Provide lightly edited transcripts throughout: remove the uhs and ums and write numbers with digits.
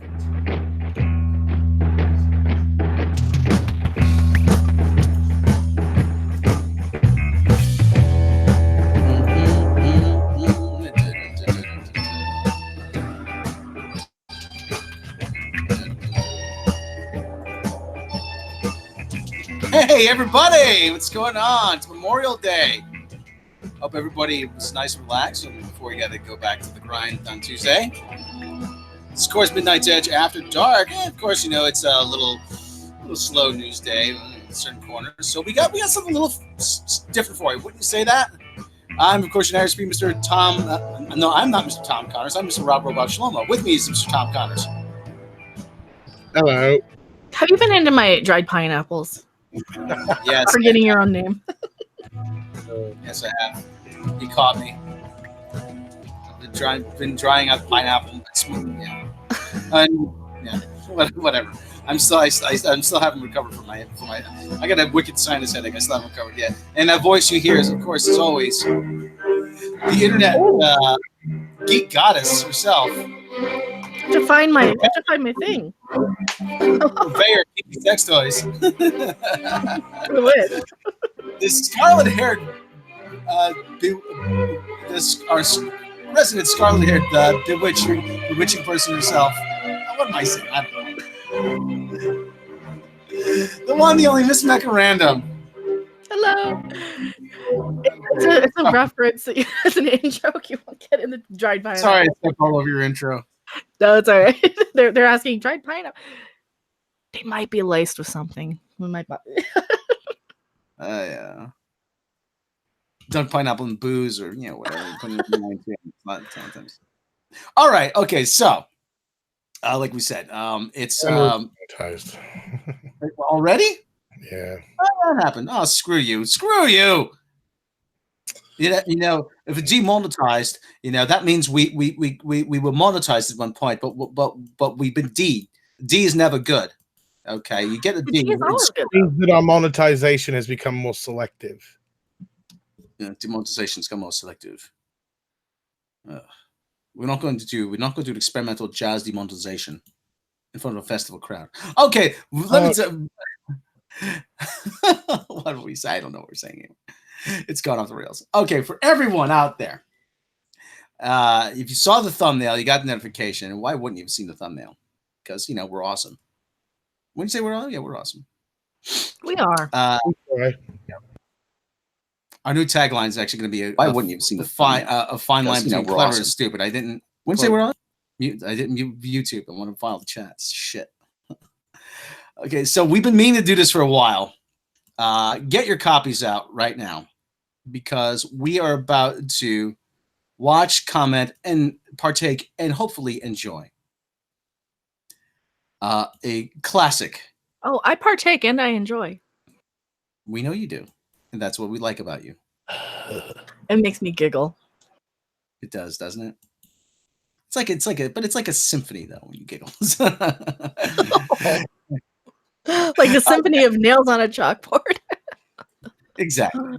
Hey, everybody! What's going on? It's Memorial Day. Hope everybody was nice and relaxed before we got to go back to the grind on Tuesday. It's, of course, Midnight's Edge After Dark. And, of course, you know, it's a little slow news day in certain corners. So we got something a little different for you. Wouldn't you say that? I'm, of course, your Irish speaker, Mr. Tom. No, I'm not Mr. Tom Connors. I'm Mr. Rob Robot Shlomo. With me is Mr. Tom Connors. Hello. Have you been into my dried pineapples? Yes. Forgetting your own name. Yes, I have. He caught me. I've been drying out pineapple. Yeah. Whatever. I'm still haven't recovered from my. I got a wicked sinus headache. I still haven't recovered yet. And that voice you hear is, of course, as always, the internet geek goddess herself. To find my thing. Purveyor of sex toys. This scarlet-haired, our resident scarlet-haired bewitching person herself. What am I saying? I don't know. The one, the only Miss Mecca Random. Hello. It's a reference. It's an intro. You won't get in the dried pineapple. Sorry, I stepped all over your intro. No, it's all right. They're asking dried pineapple. They might be laced with something. We might. Yeah. Dunk pineapple and booze, or whatever. All right. Okay. So, like we said, it's monetized. Already. Yeah. Oh, that happened. Oh, screw you! Screw you! If it's demonetized, that means we were monetized at one point, but we've been D. D is never good. Okay, you get a D. It means that our monetization has become more selective. Demonetization's become more selective. We're not going to do experimental jazz demonetization in front of a festival crowd. Okay, let me. What do we say? I don't know what we're saying here. It's gone off the rails. Okay, for everyone out there, if you saw the thumbnail, you got the notification. And why wouldn't you have seen the thumbnail? Because, we're awesome. When you say we're awesome, yeah, we're awesome. We are. Our new tagline is actually going to be why wouldn't you have seen a fine line between clever and stupid. I didn't. When you say we're on? I didn't mute YouTube. I want to file the chats. Shit. Okay, so we've been meaning to do this for a while. Get your copies out right now, because we are about to watch, comment, and partake, and hopefully enjoy a classic. Oh, I partake and I enjoy. We know you do, and that's what we like about you. It makes me giggle. It does, doesn't it? It's like a symphony though when you giggle. Like the symphony of nails on a chalkboard. Exactly.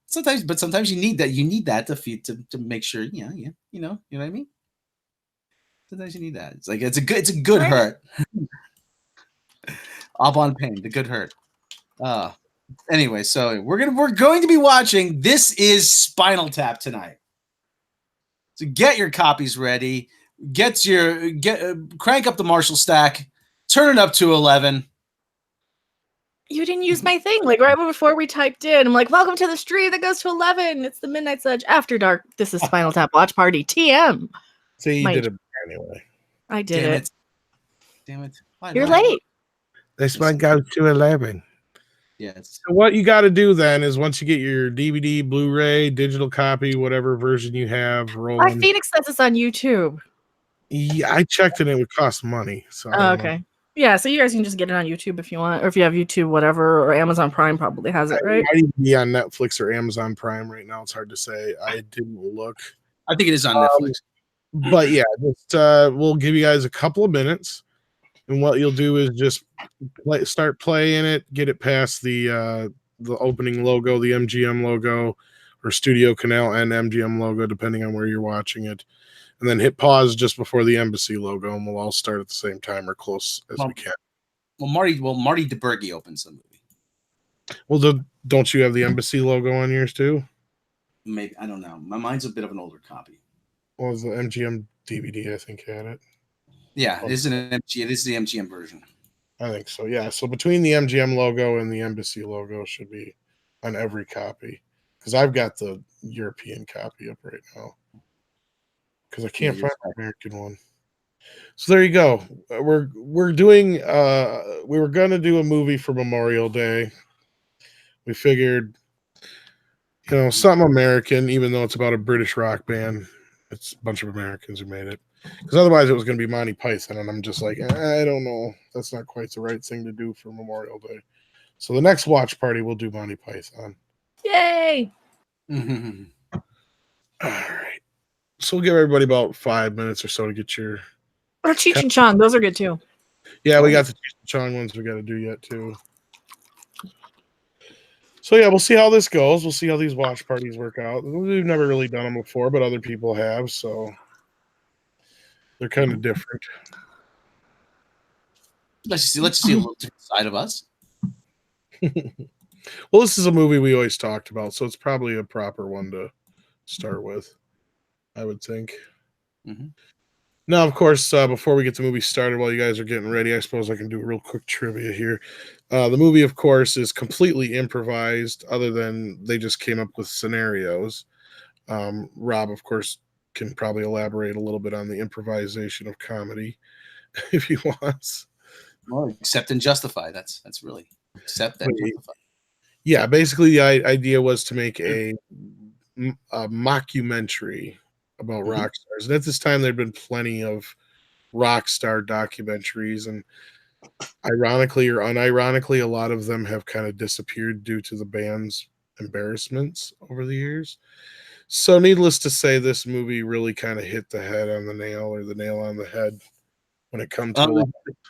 Sometimes you need that. You need that to make sure. Yeah. You know what I mean. Sometimes you need that. It's a good hurt. Up on pain, the good hurt. Anyway, so we're going to be watching. This is Spinal Tap tonight. So get your copies ready. Crank up the Marshall stack. Turn it up to 11. You didn't use my thing. Like right before we typed in, I'm like, welcome to the stream that goes to 11. It's the Midnight's Edge After Dark. This is Spinal Tap Watch Party. TM. So you did it anyway. I did it. Damn it. You're late. This one goes to 11. Yes. So what you got to do then is once you get your DVD, Blu-ray, digital copy, whatever version you have rolling. Phoenix says it's on YouTube. Yeah, I checked it. It would cost money. So okay. Yeah, so you guys can just get it on YouTube if you want, or if you have YouTube, whatever, or Amazon Prime probably has it, right? It might even be on Netflix or Amazon Prime right now. It's hard to say. I didn't look. I think it is on Netflix. But yeah, just we'll give you guys a couple of minutes, and what you'll do is just start playing it, get it past the opening logo, the MGM logo, or Studio Canal and MGM logo, depending on where you're watching it. and then hit pause just before the embassy logo, and we'll all start at the same time or close as we can. Well, Marty DeBerge opens the movie. Well, don't you have the embassy logo on yours too? Maybe, I don't know. Mine's a bit of an older copy. Well, the MGM DVD, I think, had it. Yeah, it is the MGM version. I think so. Yeah. So between the MGM logo and the embassy logo should be on every copy, because I've got the European copy up right now because I can't find the American one. So there you go. We're doing. We were gonna do a movie for Memorial Day. We figured, something American, even though it's about a British rock band. It's a bunch of Americans who made it. Because otherwise it was going to be Monty Python, and I'm just like, I don't know. That's not quite the right thing to do for Memorial Day. So the next watch party, we'll do Monty Python. Yay! Mm-hmm. All right. So we'll give everybody about 5 minutes or so to get your... Or Cheech and Chong. Those are good, too. Yeah, we got the Cheech and Chong ones we got to do yet, too. So yeah, we'll see how this goes. We'll see how these watch parties work out. We've never really done them before, but other people have, so they're kind of different. Let's see a little different side of us. Well, this is a movie we always talked about, so it's probably a proper one to start with, I would think. Mm-hmm. Now, of course, before we get the movie started, while you guys are getting ready, I suppose I can do a real quick trivia here. The movie, of course, is completely improvised, other than they just came up with scenarios. Rob, of course, can probably elaborate a little bit on the improvisation of comedy if he wants. Well, accept and justify. That's really accept and justify. Yeah, basically the idea was to make a mockumentary about rock stars. And at this time, there'd been plenty of rock star documentaries, and ironically or unironically, a lot of them have kind of disappeared due to the band's embarrassments over the years. So needless to say, this movie really kind of hit the head on the nail, or the nail on the head, when it comes to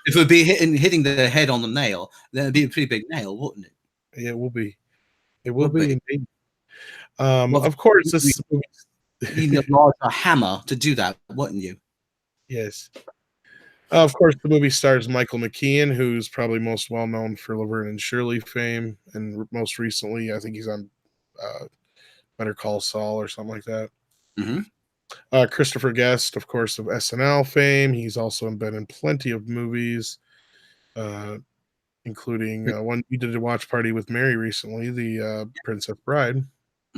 if it would be hitting the head on the nail, then it'd be a pretty big nail, wouldn't it? Yeah, it will be. It will be indeed. Well, of course, this movie. You need a hammer to do that, wouldn't you? Yes. Of course, the movie stars Michael McKean, who's probably most well known for Laverne and Shirley fame, and most recently, I think he's on Better Call Saul or something like that. Mm-hmm. Christopher Guest, of course, of SNL fame. He's also been in plenty of movies, including one we did a watch party with Mary recently, the Princess Bride.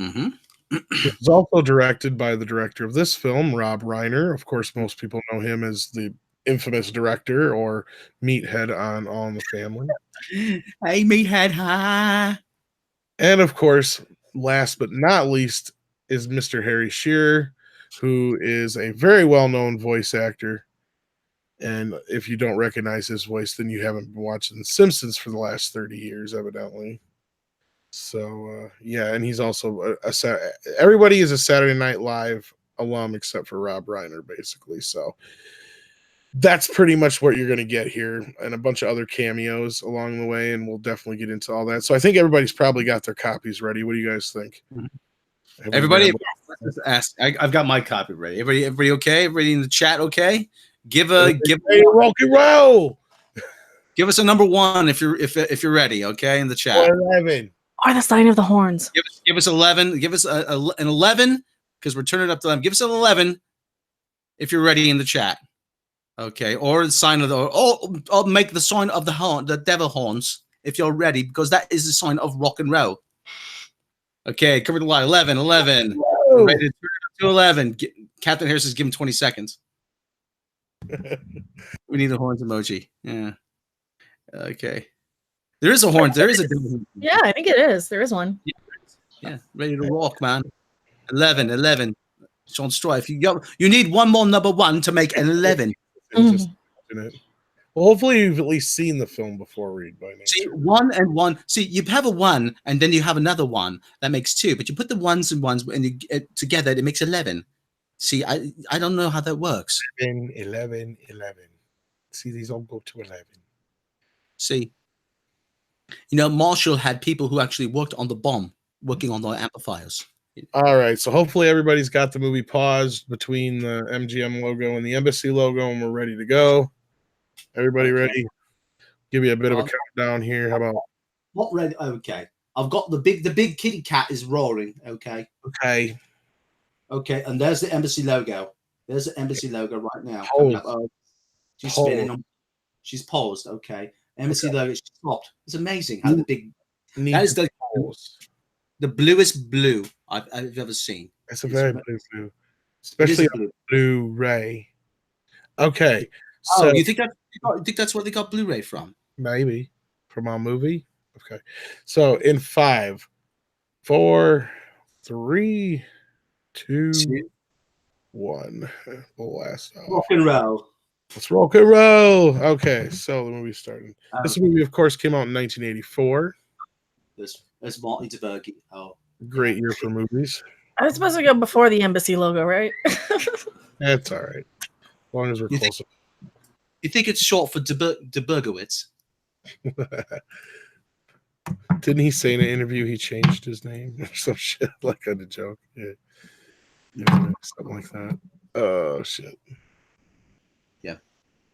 Mm-hmm. It was also directed by the director of this film, Rob Reiner. Of course, most people know him as the infamous director or Meathead on All in the Family. Hey, Meathead, hi. And of course, last but not least, is Mr. Harry Shearer, who is a very well-known voice actor. And if you don't recognize his voice, then you haven't been watching The Simpsons for the last 30 years, evidently. So, yeah, and he's also everybody is a Saturday Night Live alum except for Rob Reiner, basically. So that's pretty much what you're going to get here, and a bunch of other cameos along the way, and we'll definitely get into all that. So I think everybody's probably got their copies ready. What do you guys think? Everybody, let's ask. I've got my copy ready. Everybody okay? Everybody in the chat okay? Give rock and roll. Give us a number 1 if you're ready. Okay, in the chat. 11. Or the sign of the horns. Give us 11. Give us an 11 because we're turning it up to 11. Give us an 11 if you're ready in the chat. Okay, or the sign of the. I'll make the sign of the horn, the devil horns, if you're ready, because that is the sign of rock and roll. Okay, cover the line. 11. Ready to turn it up to 11. Captain Harris says give him 20 seconds. We need a horns emoji. Yeah. Okay. There is a horn. There is a. Yeah, I think it is. There is one. Yeah. Ready to rock, man. 11. Sean Strife. You need one more number 1 to make an 11. Well, hopefully you've at least seen the film before, Reed, by nature. See, 1 and 1. See, you have a 1, and then you have another 1. That makes 2. But you put the ones and ones, and you together, it makes 11. See, I don't know how that works. 11. See, these all go to 11. See, Marshall had people who actually worked on the bomb, working on the amplifiers. All right, so hopefully everybody's got the movie paused between the MGM logo and the Embassy logo, and we're ready to go. Everybody ready? Give you a bit of a countdown here. How about? Not ready. Okay, I've got the big kitty cat is roaring. Okay. Okay. And there's the Embassy logo. There's the Embassy logo right now. She's spinning. She's paused. Okay. Embassy logo. She stopped. It's amazing how the big. That is the bluest blue I've ever seen. It's a very blue, especially on Blu-ray. Okay. So you think that's where they got Blu-ray from? Maybe from our movie. Okay. So in 5, 4, 3, 2, 1. We'll last off. Rock and roll. Let's rock and roll. Okay, so the movie started. This movie, of course, came out in 1984. There's Marty DeVerge. Oh, great year for movies. I was supposed to go before the Embassy logo, right? That's all right. As long as we're close. You think it's short for DeBergowitz? Didn't he say in an interview he changed his name or some shit like a joke? Yeah, something like that. Oh shit. Yeah,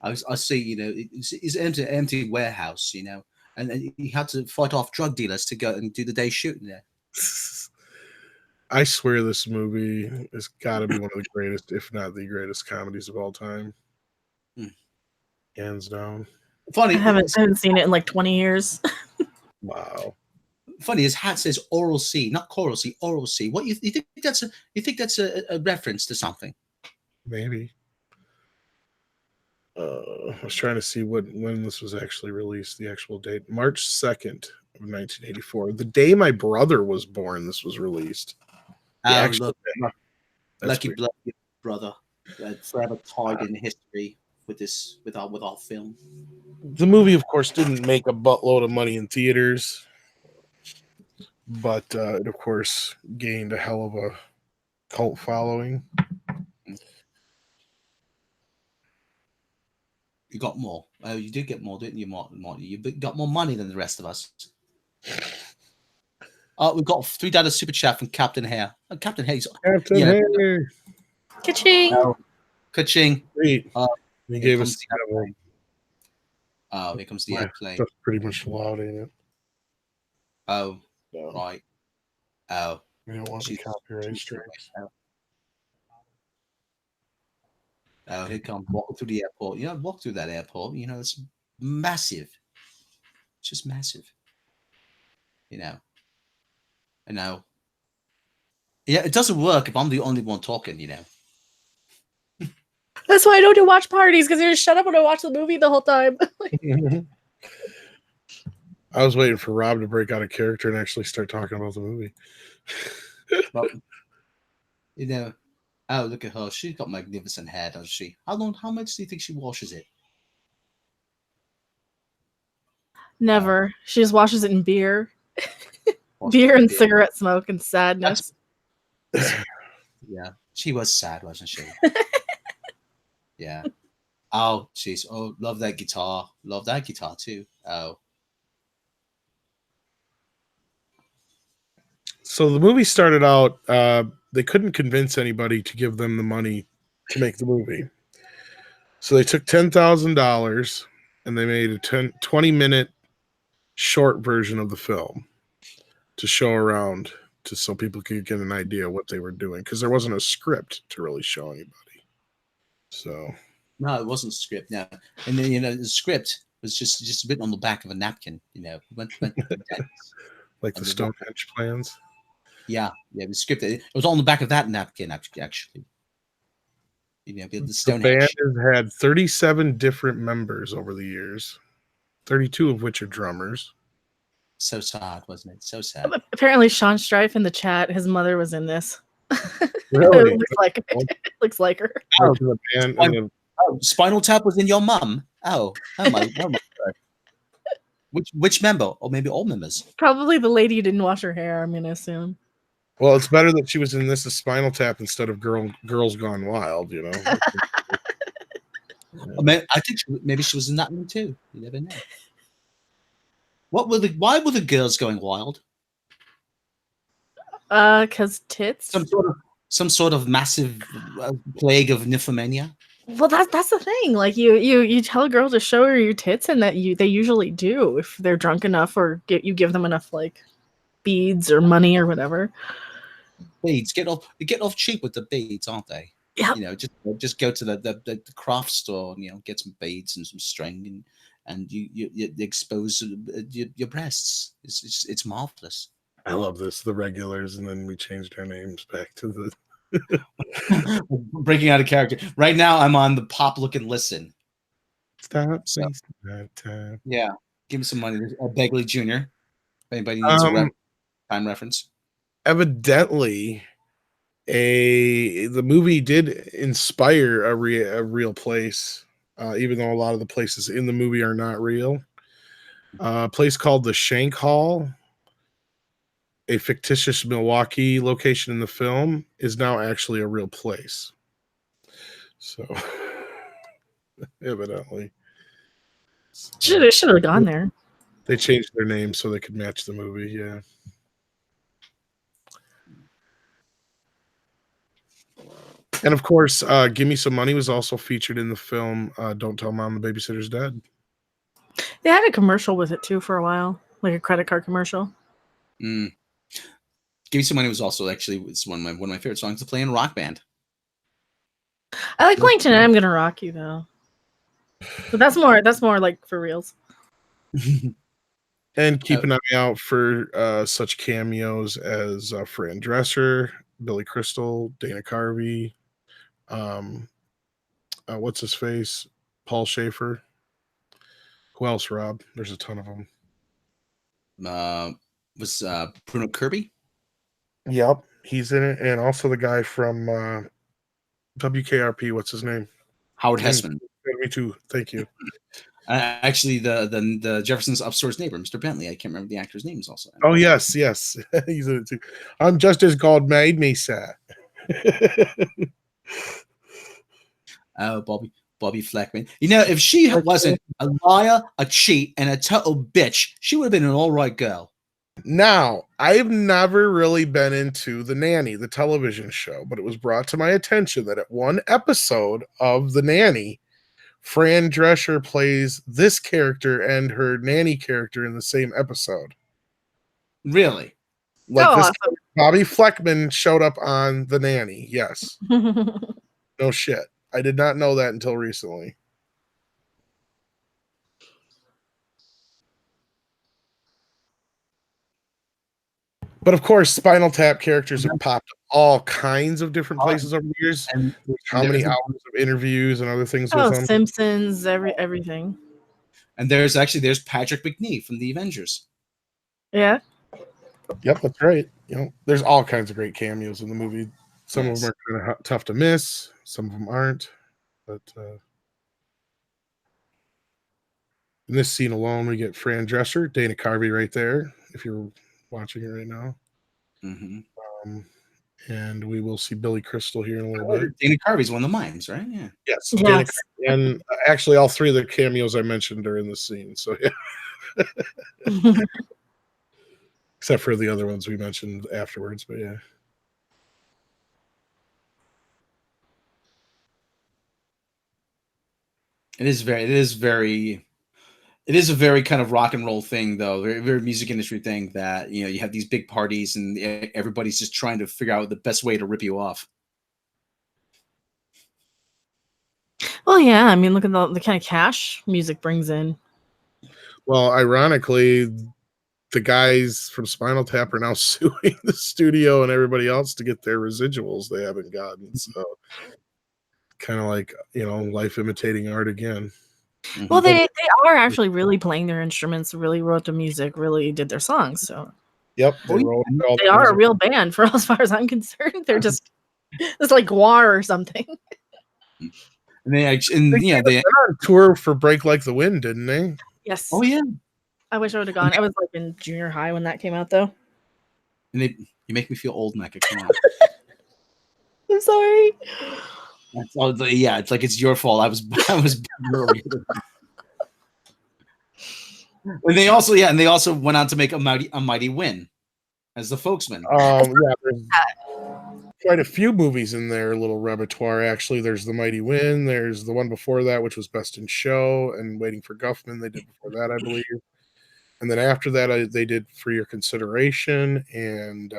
I see. It's an empty warehouse. And he had to fight off drug dealers to go and do the day shooting there. I swear this movie has got to be one of the greatest, if not the greatest, comedies of all time. Hands down. Funny, I haven't seen it in like 20 years. Wow. Funny, his hat says Oral C, not Coral C, Oral C. What you think that's a reference to something? Maybe. I was trying to see when this was actually released, the actual date. March 2nd of 1984. The day my brother was born, this was released. Lucky brother. Forever tied in history with our film. The movie, of course, didn't make a buttload of money in theaters, but it, of course, gained a hell of a cult following. You got more. You did get more, didn't you, Martin? You got more money than the rest of us. We've got $3 super chat from Captain Hare. Captain Hare. Hare. Ka-ching. Ka-ching. Great. He gave us. Here comes the airplane. That's pretty much loud, ain't it? Oh, no. Right. Oh. We don't want the copyright strikes. Oh, here comes walking through the airport. Walk through that airport. It's massive. It's just massive. I know. Yeah, it doesn't work if I'm the only one talking. That's why I don't do watch parties, because you just shut up when I watch the movie the whole time. I was waiting for Rob to break out a character and actually start talking about the movie. Well, oh, look at her. She's got magnificent hair, doesn't she? How much do you think she washes it? Never. She just washes it in beer. Beer and cigarette smoke and sadness. Yeah. She was sad, wasn't she? Yeah. Oh, jeez. Oh, love that guitar. Love that guitar too. Oh. So the movie started out, they couldn't convince anybody to give them the money to make the movie. So they took $10,000 and they made a 20-minute short version of the film to show around so people could get an idea of what they were doing, because there wasn't a script to really show anybody. So no, it wasn't a script. No, and then the script was just written on the back of a napkin. Went like the Stonehenge plans. Yeah, it was scripted. It was on the back of that napkin, actually. The band has had 37 different members over the years, 32 of which are drummers. So sad, wasn't it? So sad. Apparently, Sean Strife in the chat, his mother was in this. Really? looks like her. Spinal Tap was in your mum. Oh my God. Which member, or maybe all members? Probably the lady who didn't wash her hair. I'm gonna assume. Well, it's better that she was in this as Spinal Tap instead of Girls Gone Wild. I think maybe she was in that one too. You never know. Why were the girls going wild? Because tits. Some sort of massive plague of nymphomania. Well, that's the thing. Like you tell a girl to show her your tits, and they usually do if they're drunk enough, or you give them enough like beads or money or whatever. Beads get off cheap with the beads, aren't they? Yeah. Just go to the craft store and get some beads and some string and you expose your breasts. It's marvelous. I love this. The regulars, and then we changed our names back to the breaking out of character. Right now, I'm on the pop look and listen. Stop wasting that time. Yeah, give me some money. Begley Jr. If anybody needs a time reference. Evidently, the movie did inspire a real place, even though a lot of the places in the movie are not real. A place called the Shank Hall, a fictitious Milwaukee location in the film, is now actually a real place. So, evidently. Should have gone there. They changed their name so they could match the movie, yeah. And of course, Give Me Some Money was also featured in the film Don't Tell Mom the Babysitter's Dead. They had a commercial with it too for a while, like a credit card commercial. Give Me Some Money was also actually one of my favorite songs to play in Rock Band. I like playing Tonight I'm Gonna Rock You though. But that's more like for reals. And keep an eye out for such cameos as Fran Drescher, Billy Crystal, Dana Carvey, what's his face? Paul Schaefer. Who else, Rob? There's a ton of them. Was Bruno Kirby? Yep, he's in it. And also the guy from WKRP, what's his name? Howard Hessman. Me too. Thank you. Actually, the Jefferson's upstairs neighbor, Mr. Bentley. I can't remember the actor's name. Is also. Oh yes, he's in it too. I'm just as God made me, sir. Oh, Bobby Fleckman. If she wasn't a liar, a cheat, and a total bitch, she would have been an all right girl. Now, I've never really been into The Nanny, the television show, but it was brought to my attention that at one episode of The Nanny, Fran Drescher plays this character and her nanny character in the same episode. Really? Awesome. Bobby Fleckman showed up on The Nanny. Yes. No shit. I did not know that until recently. But of course, Spinal Tap characters have popped all kinds of different places over the years. And how many hours of interviews and other things with them? Simpsons, everything. And there's Patrick McNee from the Avengers. Yeah. Yep, that's right. There's all kinds of great cameos in the movie. Some of them are kind of tough to miss. Some of them aren't. But in this scene alone, we get Fran Drescher, Dana Carvey right there, if you're watching it right now. Mm-hmm. And we will see Billy Crystal here in a little bit. Dana Carvey's one of the mimes, right? Yeah. Yes. Dana Carvey, and actually, all three of the cameos I mentioned are in the scene. So, yeah. Except for the other ones we mentioned afterwards, but yeah. It is a very kind of rock and roll thing, though. Very, very music industry thing that, you have these big parties and everybody's just trying to figure out the best way to rip you off. Well, yeah. I mean, look at the kind of cash music brings in. Well, ironically, the guys from Spinal Tap are now suing the studio and everybody else to get their residuals they haven't gotten. So kind of like, life imitating art again. Well, they are actually really playing their instruments, really wrote the music, really did their songs. So yep, they are a real band for as far as I'm concerned. They're just it's like Guar or something. And they on tour for Break Like the Wind, didn't they? Yes. Oh yeah. I wish I would have gone. I was like in junior high when that came out, though. And you make me feel old, Mecca. Come on. I'm sorry. It's like it's your fault. I was early. And they also went on to make a mighty win. as the folksman. Yeah, there's quite a few movies in their little repertoire. Actually, there's The Mighty Wind. There's the one before that, which was Best in Show, and Waiting for Guffman. They did before that, I believe. And then after that, they did For Your Consideration, and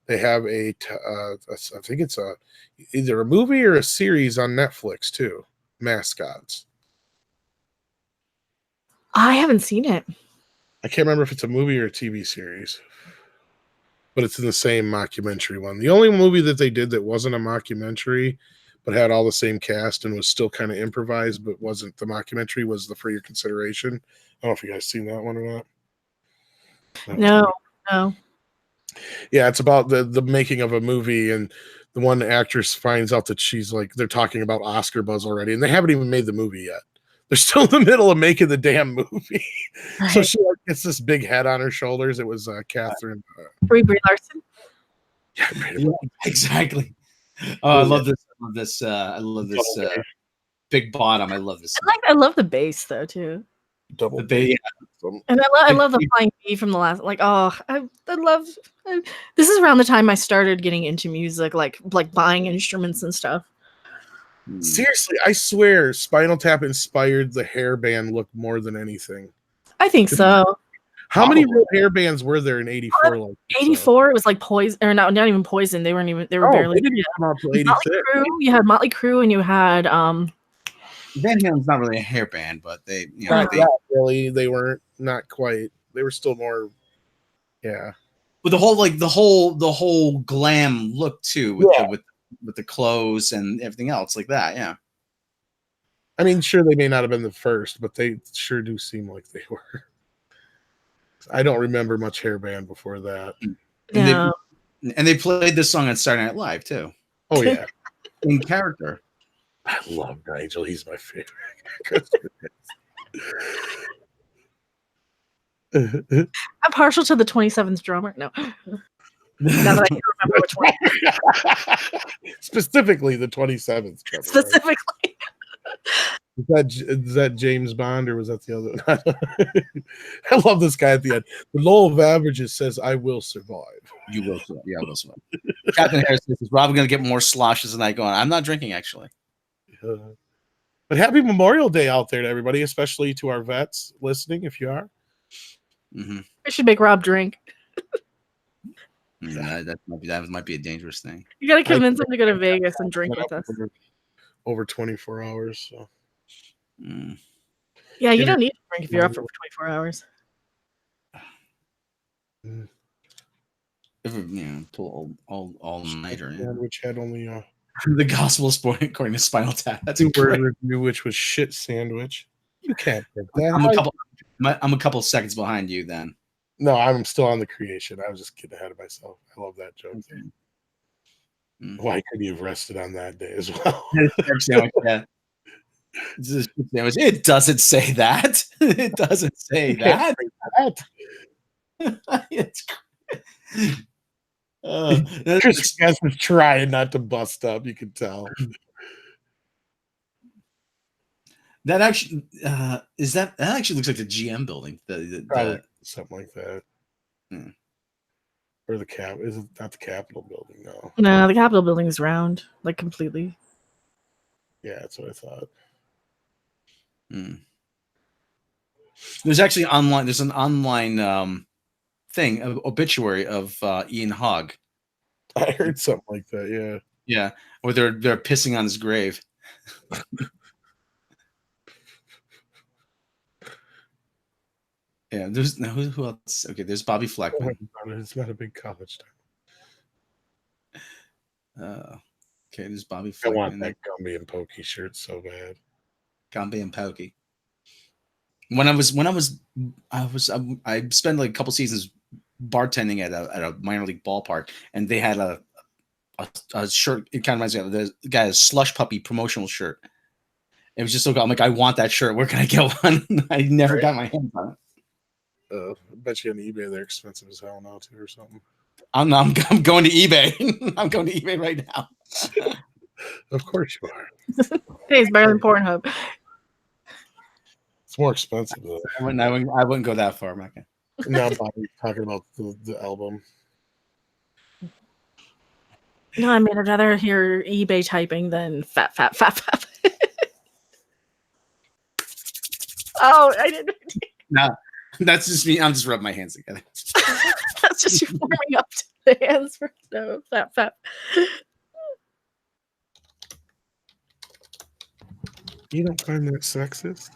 they have I think it's either a movie or a series on Netflix too. Mascots. I haven't seen it. I can't remember if it's a movie or a TV series, but it's in the same mockumentary one. The only movie that they did that wasn't a mockumentary, but had all the same cast and was still kind of improvised, but wasn't the mockumentary, was the For Your Consideration. I don't know if you guys seen that one or not. No. Yeah, it's about the making of a movie, and the one actress finds out that she's like, they're talking about Oscar buzz already, and they haven't even made the movie yet. They're still in the middle of making the damn movie. Right. So she like, gets this big head on her shoulders. It was Catherine. Brie Larson. Yeah, exactly. Oh, I love this. I love this big bottom. I love this. I love the bass though too. Double The bass. And I love the flying bee from the last. Like, oh, I love. This is around the time I started getting into music, like buying instruments and stuff. Seriously, I swear, Spinal Tap inspired the hair band look more than anything. I think so. How many real hair bands were there in '84? Like 84, it was like Poison, or not even Poison. They weren't even. They were barely. They didn't come out till '86. You had Motley Crue, and you had Van Halen's not really a hair band, but they, they weren't, not quite. They were still more, yeah. But the whole glam look too, with the clothes and everything else like that. Yeah. I mean, sure, they may not have been the first, but they sure do seem like they were. I don't remember much hair band before that. yeah. And they played this song on Saturday Night Live too. Oh yeah, in character. I love Nigel. He's my favorite. I'm partial to the 27th drummer. No. Now that I can't remember which one. Specifically, the 27th drummer. Specifically. Right? Is that James Bond, or was that the other one? I love this guy at the end. The law of averages says, I will survive. You will survive. Yeah, I will survive. Captain Harris says, is Rob going to get more sloshes tonight going? I'm not drinking, actually. But happy Memorial Day out there to everybody, especially to our vets listening, if you are. Mm-hmm. I should make Rob drink. That might be a dangerous thing. You got to convince him to go to Vegas and drink with us. Over 24 hours. So. Yeah, you don't need to drink if you're up for 24 hours. Pull all nighter. Yeah, which had only the gospel is according to Spinal Tap. That's a word review, which was shit sandwich. You can't think that. I'm a couple seconds behind you then. No, I'm still on the creation. I was just getting ahead of myself. I love that joke. Okay. Why couldn't you have rested on that day as well? Yeah. It doesn't say that. It doesn't say that. It's Chris Guest is trying not to bust up. You can tell. That actually that actually looks like the GM building. Something like that. Or the cap? Is it not the Capitol building? No, the Capitol building is round, like completely. Yeah, that's what I thought. There's actually online. There's an online thing, an obituary of Ian Hogg. I heard something like that. Yeah. Yeah, where they're pissing on his grave. Yeah, there's who else? Okay, there's Bobby Fleckman. It's not a big college town. Okay, there's Bobby Fleckman. I want that Gumby and Pokey shirt so bad. Gumby and Pokey. I spent like a couple seasons bartending at a minor league ballpark, and they had a shirt. It kind of reminds me of the guy, a Slush Puppy promotional shirt. It was just so cool. I'm like, I want that shirt. Where can I get one? I never got my hands on it. I bet you on eBay they're expensive as hell now too, or something. I'm going to eBay. I'm going to eBay right now. Of course you are. Hey, it's better than Pornhub. It's more expensive though. I wouldn't go that far, Mecca. No, I'm talking about the album. No, I mean, I'd rather hear eBay typing than fap. Oh, I didn't. No, that's just me. I'm just rubbing my hands together. That's just you warming up to the hands for no fap. You don't find that sexist?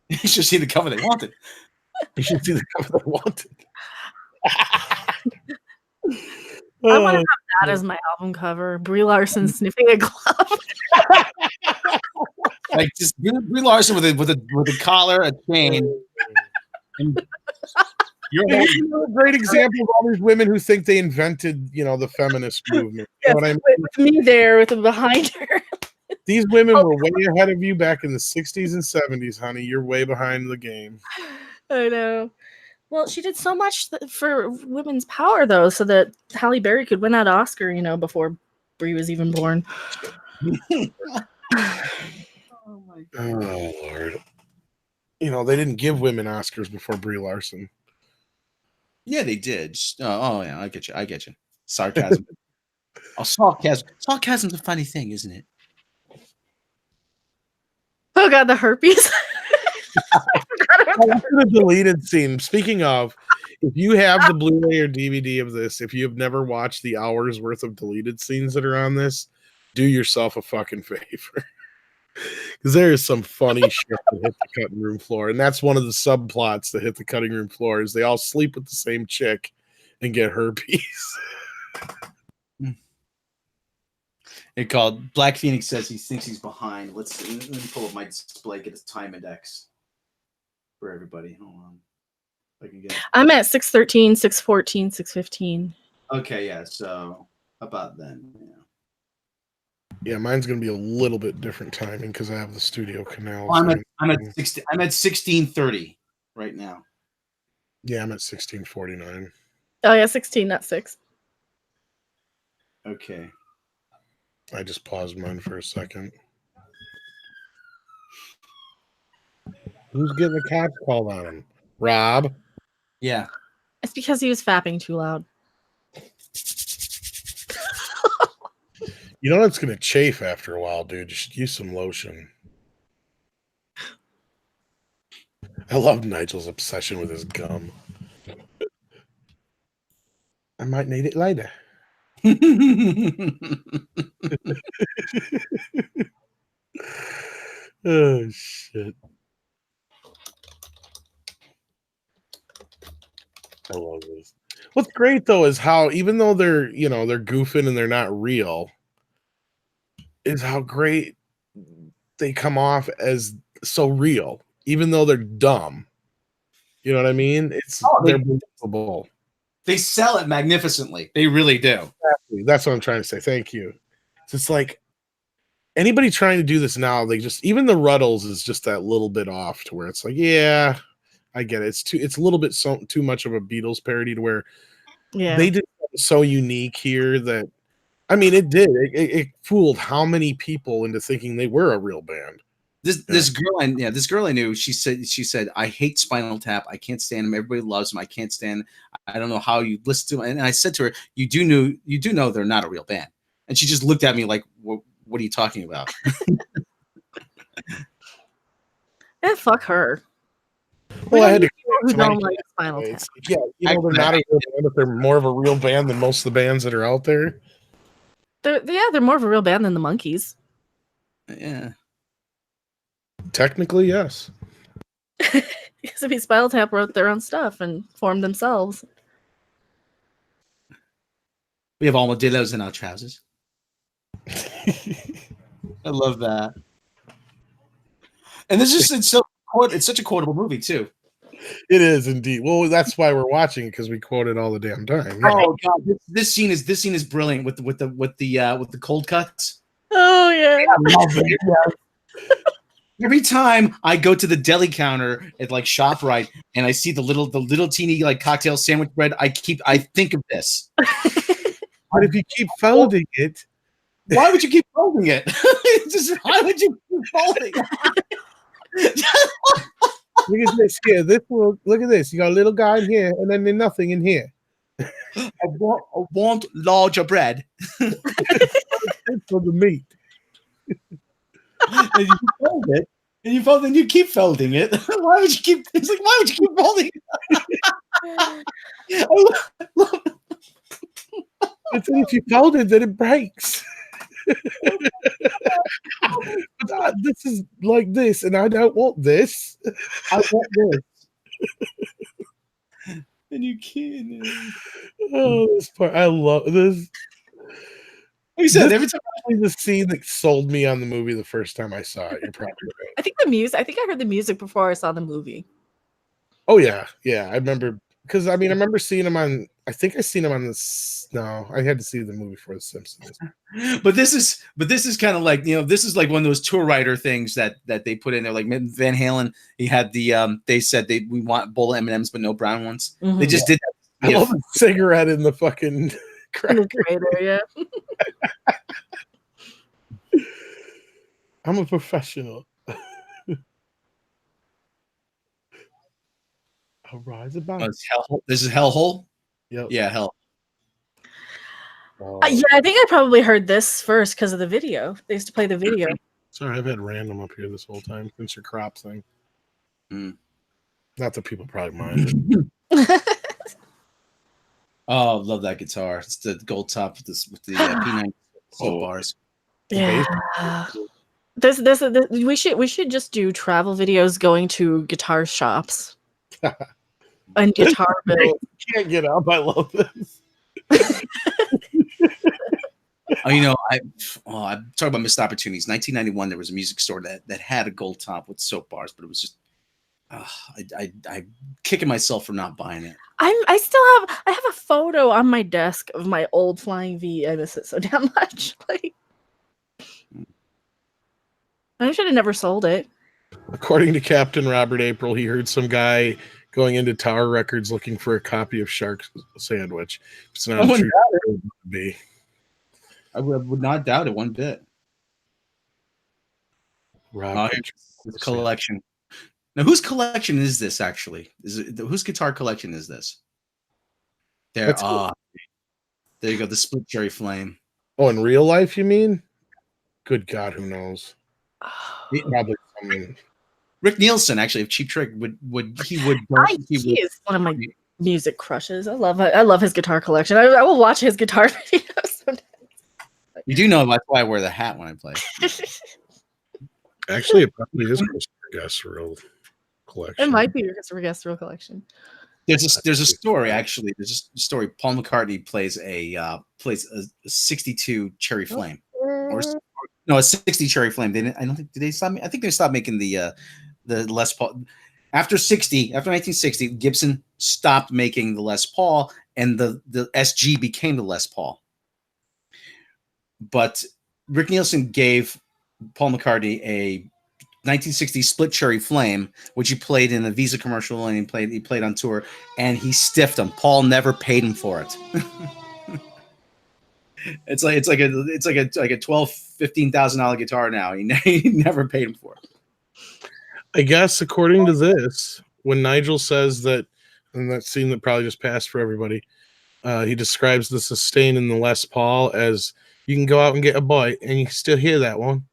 You should see the cover they wanted. You should see the cover they wanted. I want to have that as my album cover. Brie Larson sniffing a glove. Like just Brie Larson with a collar, a chain. And you're a great example of all these women who think they invented, the feminist movement. Yes, You know what I mean? with me there, with them behind her. These women were way ahead of you back in the 60s and 70s, honey. You're way behind the game. I know. Well, she did so much for women's power, though, so that Halle Berry could win that Oscar, before Brie was even born. Oh, my God. Oh, Lord. They didn't give women Oscars before Brie Larson. Yeah, they did. Oh, yeah, I get you. Sarcasm. Sarcasm's a funny thing, isn't it? Oh, God, the herpes. The deleted scene. Speaking of, if you have the Blu-ray or DVD of this, if you have never watched the hours worth of deleted scenes that are on this, do yourself a fucking favor. Because there is some funny shit that hit the cutting room floor. And that's one of the subplots that hit the cutting room floor is they all sleep with the same chick and get herpes. It called Black Phoenix says he thinks he's behind. Let me pull up my display, get his time index for everybody. Hold on. If I can get I'm at 6:13, 6:14, 6:15. Okay, yeah. So about then. Yeah, mine's gonna be a little bit different timing because I have the studio canal. Well, I'm at 16:30 right now. Yeah, I'm at 16:49. Oh yeah, 16, not 6. Okay. I just paused mine for a second. Who's getting the cops called on him? Rob? Yeah. It's because he was fapping too loud. You know it's going to chafe after a while, dude. Just use some lotion. I love Nigel's obsession with his gum. I might need it later. Oh, shit. I love this. What's great, though, is how, even though they're goofing and they're not real, is how great they come off as so real, even though they're dumb. You know what I mean? They're believable. They sell it magnificently. They really do. Exactly. That's what I'm trying to say. Thank you. It's like anybody trying to do this now, even the Ruddles is just that little bit off to where it's like, yeah, I get it. It's a little bit too much of a Beatles parody to where they did something so unique here that it did. It fooled how many people into thinking they were a real band. This girl I knew, she said, I hate Spinal Tap. I can't stand him. Everybody loves him. I can't stand. I don't know how you listen to him. And I said to her, you do know they're not a real band. And she just looked at me like, what are you talking about? Yeah, fuck her. Well, I had to. Who don't like Spinal Tap. Yeah, they're not a real band, but they're more of a real band than most of the bands that are out there. They're more of a real band than the Monkees. Yeah. Technically, yes. Because Spinal Tap wrote their own stuff and formed themselves. We have armadillos in our trousers. I love that. And it's such a quotable movie too. It is indeed. Well, that's why we're watching it, because we quote it all the damn time. Right? Oh god, this scene is brilliant with the cold cuts. Oh yeah. I love it. Yeah. Every time I go to the deli counter at like ShopRite and I see the little teeny like cocktail sandwich bread, I think of this. But if you keep folding it, why would you keep folding it? Why would you keep folding it? Look at this here. Look at this. You got a little guy in here, and then there's nothing in here. I want larger bread. It's for the meat. And you fold it, and you keep folding it. Why would you keep? It's like, why would you keep folding it? It's if you fold it, then it breaks. This is like this, and I don't want this. I want this. And you can't. Oh, this part. I love this. Like you said, This every time is the scene that sold me on the movie the first time I saw it. You're probably right. I think I heard the music before I saw the movie. Oh yeah, yeah. I remember because I remember seeing him on. I think I seen him on this. No, I had to see the movie for The Simpsons. But this is kind of like, this is like one of those tour writer things that they put in there. Like Van Halen, he had the they said we want bowl of M&Ms but no brown ones. Mhm. They just did that. I love a cigarette in the fucking cracker. Yeah. I'm a professional. I'll rise above. This is Hellhole. Yep. Yeah, Hell. Oh. Yeah, I think I probably heard this first because of the video. They used to play the video. Sorry, I've had random up here this whole time since your crop thing. Not that people probably mind. Oh, love that guitar. It's the gold top with the P90 bars. Yeah. This we should just do travel videos going to guitar shops and guitar builds. Can't get up. I love this. I'm talking about missed opportunities. 1991, there was a music store that had a gold top with soap bars, but it was just I'm kicking myself for not buying it. I have a photo on my desk of my old Flying V. I miss it so damn much. Like, I should have never sold it. According to Captain Robert April, he heard some guy going into Tower Records looking for a copy of Shark's Sandwich. It's not true. It would be. I would not doubt it one bit. His collection. Now, whose collection is this actually? Whose guitar collection is this? There you go. The Split Cherry Flame. Oh, in real life, you mean? Good God, who knows? Probably someone. Rick Nielsen, actually, of Cheap Trick, he is one of my music crushes. I love his guitar collection. I will watch his guitar videos sometimes. You do know that's why I wear the hat when I play. Actually, it probably is Christopher real collection. It might be Christopher Guest's real collection. There's a story actually. There's a story. Paul McCartney plays a 62 Cherry Flame, or no, a 60 Cherry Flame. Did they stop? I think they stopped making the Les Paul after 1960. Gibson stopped making the Les Paul, and the SG became the Les Paul. But Rick Nielsen gave Paul McCartney a 1960 Split Cherry Flame, which he played in a Visa commercial, and he played on tour, and he stiffed him. Paul never paid him for it. It's like a $12,000-$15,000 guitar now. He never paid him for it. I guess according to this, when Nigel says that in that scene that probably just passed for everybody, he describes the sustain in the Les Paul as you can go out and get a bite and you can still hear that one.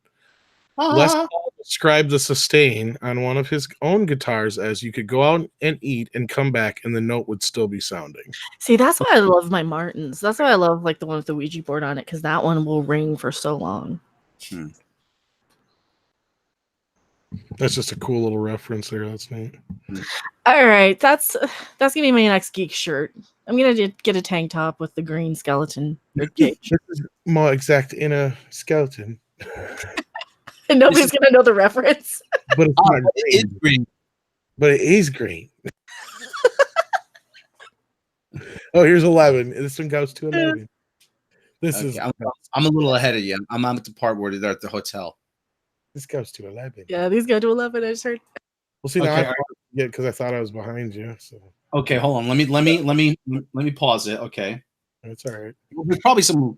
Les Paul described the sustain on one of his own guitars as you could go out and eat and come back and the note would still be sounding. See, that's why I love my Martins. That's why I love like the one with the Ouija board on it, because that one will ring for so long. That's just a cool little reference there. That's neat. All right, that's gonna be my next geek shirt. I'm gonna get a tank top with the green skeleton ribcage. This is more exact in a skeleton. And nobody's gonna know the reference. But it's not it is green. But it is green. Oh, here's 11. This one goes to 11. This is. I'm a little ahead of you. I'm at the part where they're at the hotel. This goes to 11. Yeah, these go to 11. I just heard. Well, see, now yeah, because I thought I was behind you. So. Okay, hold on. Let me pause it. Okay, it's all right. There's probably some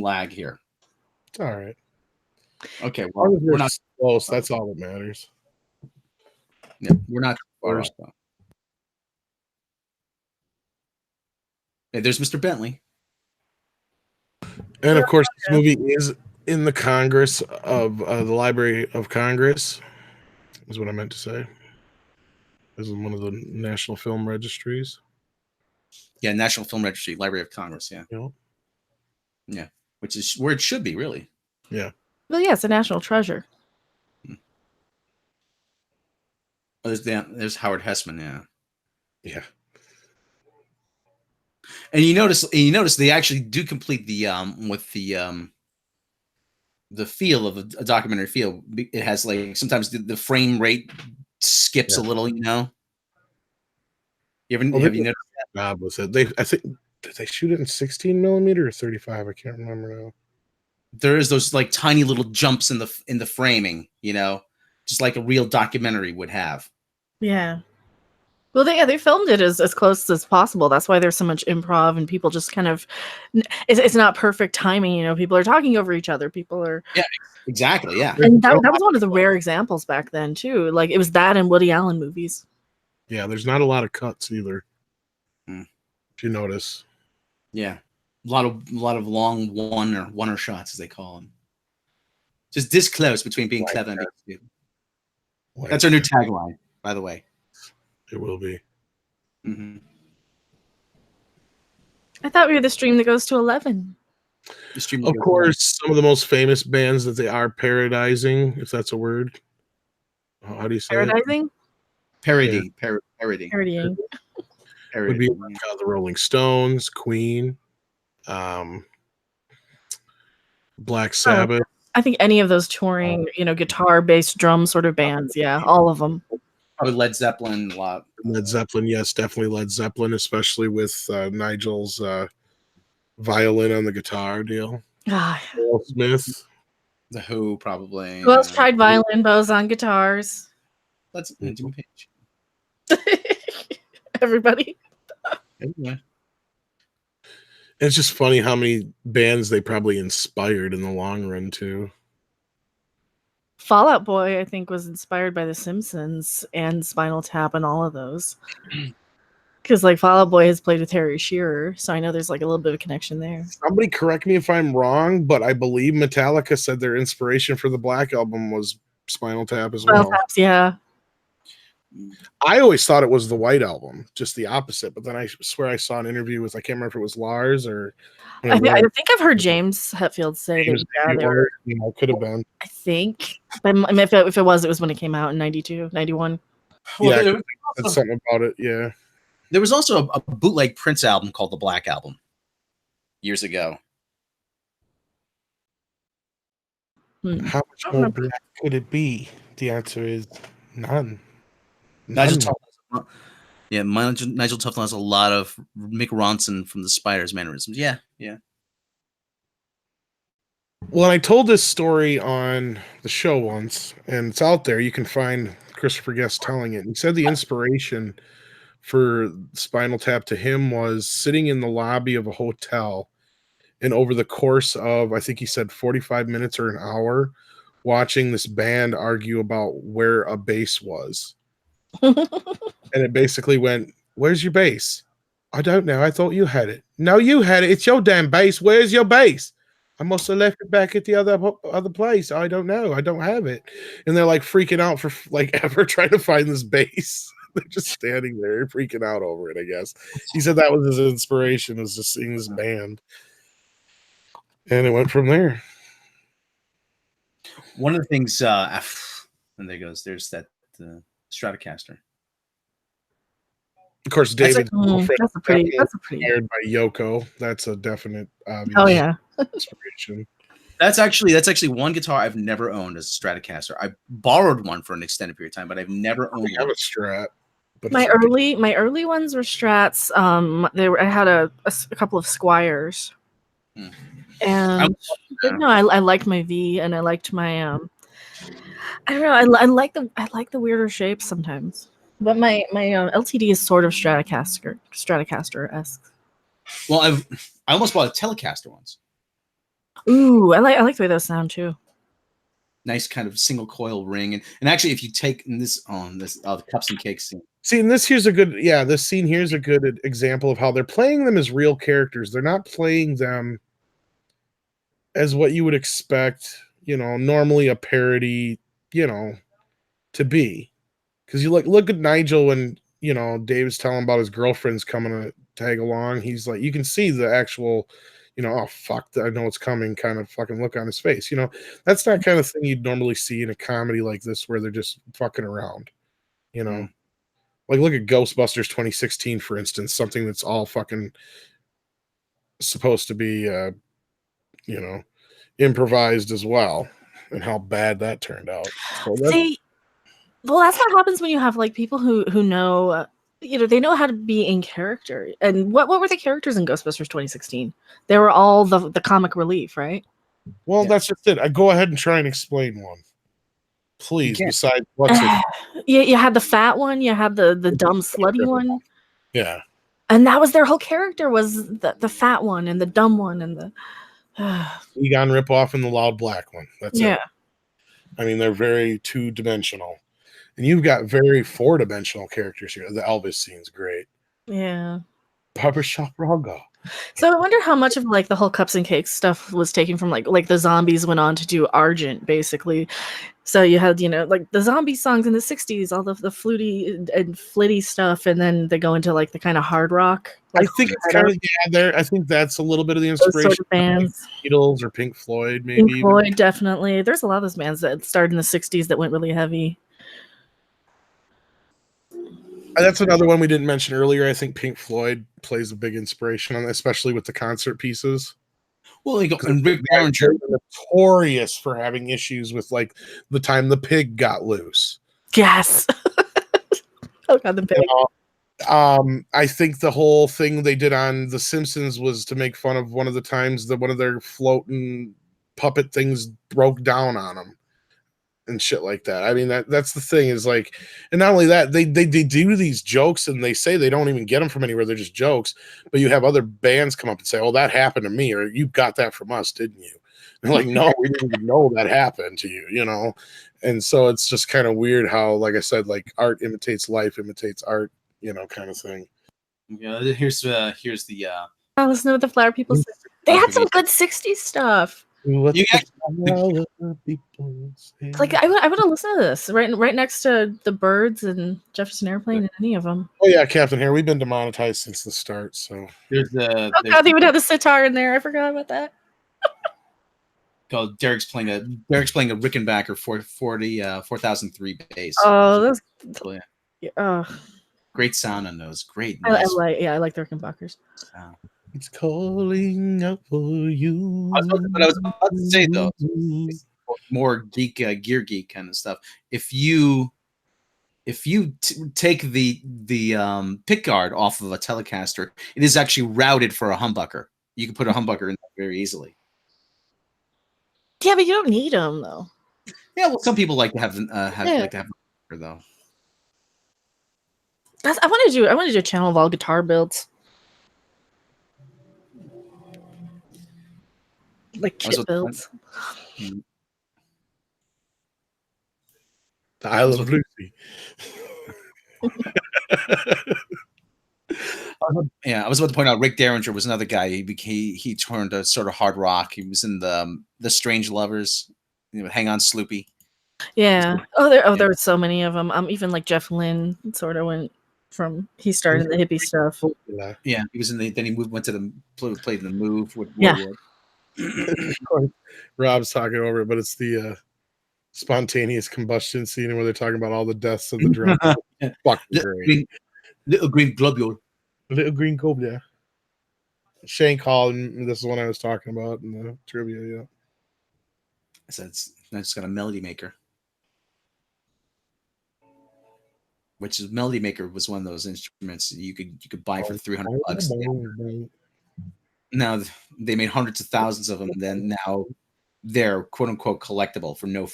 lag here. It's all right. Okay, well, we're not close. That's all that matters. Yeah, we're not far off, though. Hey, there's Mr. Bentley. And of course, this movie is in the Congress of the Library of Congress, is what I meant to say. This is one of the National Film Registries. Yeah, National Film Registry, Library of Congress. Yeah. Yep. Yeah, which is where it should be, really. Yeah. Well, yeah, it's a national treasure. Oh, there's Howard Hessman. Yeah. Yeah. And you notice they actually do complete the with the feel of a documentary feel. It has like sometimes the frame rate skips a little, you know. Have you noticed that? Job with it. I think did they shoot it in 16 millimeter or 35? I can't remember now. There is those like tiny little jumps in the framing, you know, just like a real documentary would have. Yeah. Well, they filmed it as close as possible. That's why there's so much improv and people just kind of, it's not perfect timing. You know, people are talking over each other. People are. Yeah, exactly. Yeah. And that was one of the rare examples back then too. Like it was that in Woody Allen movies. Yeah, there's not a lot of cuts either. If you notice. Yeah. A lot of long one-er shots, as they call them. Just this close between being clever and being stupid. That's our new tagline, by the way. It will be. Mm-hmm. I thought we were the stream that goes to 11. Of course, some of the most famous bands that they are parodizing, if that's a word. How do you say Parodizing? it? Parodying. Yeah. Parodying. Would be the Rolling Stones, Queen, Black Sabbath. I think any of those touring, guitar-based drum sort of bands. Yeah, all of them. Probably Led Zeppelin a lot. Led Zeppelin, yes, definitely Led Zeppelin, especially with Nigel's violin on the guitar deal. Will Smith. The Who, probably. Who else tried violin bows on guitars? Let's Jimmy Page. Everybody. Yeah. It's just funny how many bands they probably inspired in the long run, too. Fall Out Boy, I think, was inspired by The Simpsons and Spinal Tap and all of those. Because, Fall Out Boy has played with Harry Shearer, so I know there's, a little bit of connection there. Somebody correct me if I'm wrong, but I believe Metallica said their inspiration for the Black Album was Spinal Tap as well. Spinal Taps, yeah. I always thought it was the White Album, just the opposite. But then I swear I saw an interview with, I can't remember if it was Lars or. I think I've heard James Hetfield say that. Could have been. I think. But if it was when it came out in 92, 91. Well, yeah, that's something about it. Yeah. There was also a bootleg Prince album called the Black Album years ago. How much more black could it be? The answer is none. Nigel Tufton has a lot of Mick Ronson from the Spiders mannerisms. Yeah. Well, I told this story on the show once, and it's out there. You can find Christopher Guest telling it. He said the inspiration for Spinal Tap to him was sitting in the lobby of a hotel, and over the course of, I think he said 45 minutes or an hour, watching this band argue about where a bass was. And it basically went, "Where's your bass?" "I don't know. I thought you had it." "No, you had it. It's your damn bass. Where's your bass?" "I must have left it back at the other place. I don't know. I don't have it." And they're freaking out for ever trying to find this bass. They're just standing there freaking out over it, I guess. He said that was his inspiration, was just seeing this band. And it went from there. One of the things, and there goes, there's that Stratocaster. Of course, David. That's a pretty. Inspired by Yoko. That's a definite. Oh yeah. Inspiration. That's actually one guitar I've never owned as a Stratocaster. I borrowed one for an extended period of time, but I've never owned. I have a Strat. But my early ones were Strats. I had a couple of Squires. And I liked my V, and I liked my I don't know. I like the weirder shapes sometimes, but my LTD is sort of Stratocaster-esque. Well, I almost bought a Telecaster once. Ooh, I like the way those sound too. nice kind of single coil ring. And actually, if you take the cups and cakes scene. See, and this scene here's a good example of how they're playing them as real characters. They're not playing them as what you would expect, normally a parody, to be. Because you look at Nigel when, Dave's telling about his girlfriend's coming to tag along. He's like, you can see the actual, oh, fuck, I know it's coming kind of fucking look on his face. That's that kind of thing you'd normally see in a comedy like this where they're just fucking around, Like, look at Ghostbusters 2016, for instance, something that's all fucking supposed to be, improvised as well, and how bad that turned out. So well, that's what happens when you have like people who know, they know how to be in character. And what were the characters in Ghostbusters 2016? They were all the comic relief, right? Well, that's just it. I go ahead and try and explain one. Please, besides what's it? You had the fat one, you had the dumb slutty one. Yeah. And that was their whole character, was the fat one and the dumb one and the Egon ripoff and the loud black one. That's it. I mean, they're very two-dimensional. And you've got very four-dimensional characters here. The Elvis scene's great. Yeah. Barbershop Raga. So I wonder how much of like the whole cups and cakes stuff was taken from like the Zombies went on to do Argent, basically. So you had, like the zombie songs in the 60s, all the fluty and flitty stuff, and then they go into like the kind of hard rock. I think it's kind of there. I think that's a little bit of the inspiration. Those sort of bands. Like Beatles or Pink Floyd, maybe. Pink Floyd, definitely. There's a lot of those bands that started in the 60s that went really heavy. That's another one we didn't mention earlier. I think Pink Floyd plays a big inspiration on that, especially with the concert pieces. Well, and Rick Derringer notorious for having issues with like the time the pig got loose. Yes. Oh God, the pig. I think the whole thing they did on The Simpsons was to make fun of one of the times that one of their floating puppet things broke down on them. And shit like that. I mean, that's the thing is like, and not only that, they do these jokes and they say they don't even get them from anywhere. They're just jokes. But you have other bands come up and say, "Oh, that happened to me," or "You got that from us, didn't you?" And they're like, "No, we didn't even know that happened to you," And so it's just kind of weird how, like I said, like art imitates life, imitates art, kind of thing. Yeah, here's the. I listen to what the Flower People say. They had some good '60s stuff. Like I would have listened to this right next to the Birds and Jefferson Airplane and any of them. Oh yeah, Captain Hair. We've been demonetized since the start. So there's the. Oh God, they would have the sitar in there. I forgot about that. Called Derek's playing a Rickenbacker 4003 bass. Oh, that's great sound on those. Great. I like the Rickenbackers. It's calling out for you. I was about to say though, more geek, gear geek kind of stuff. If you take the pick guard off of a Telecaster, it is actually routed for a humbucker. You can put a humbucker in there very easily. Yeah, but you don't need them though. Yeah, well, some people like to have though. I want to do a channel of all guitar builds. Like kit builds. The Isle of Lucy. I was about to point out Rick Derringer was another guy. He turned to sort of hard rock. He was in the Strange Lovers. Hang On Sloopy. Yeah. There were so many of them. Even like Jeff Lynne sort of went from. He started in the hippie stuff. Yeah, he was in then he went to played in the Move with Woodward. Rob's talking over it, but it's the spontaneous combustion scene where they're talking about all the deaths of the drunk. Fucking great. Little green globule. Little green globule. Shane called, and this is what I was talking about in the trivia. Yeah, I said it's got a melody maker, which is melody maker was one of those instruments you could buy for $300. Now they made hundreds of thousands of them. Then now they're quote unquote collectible for no.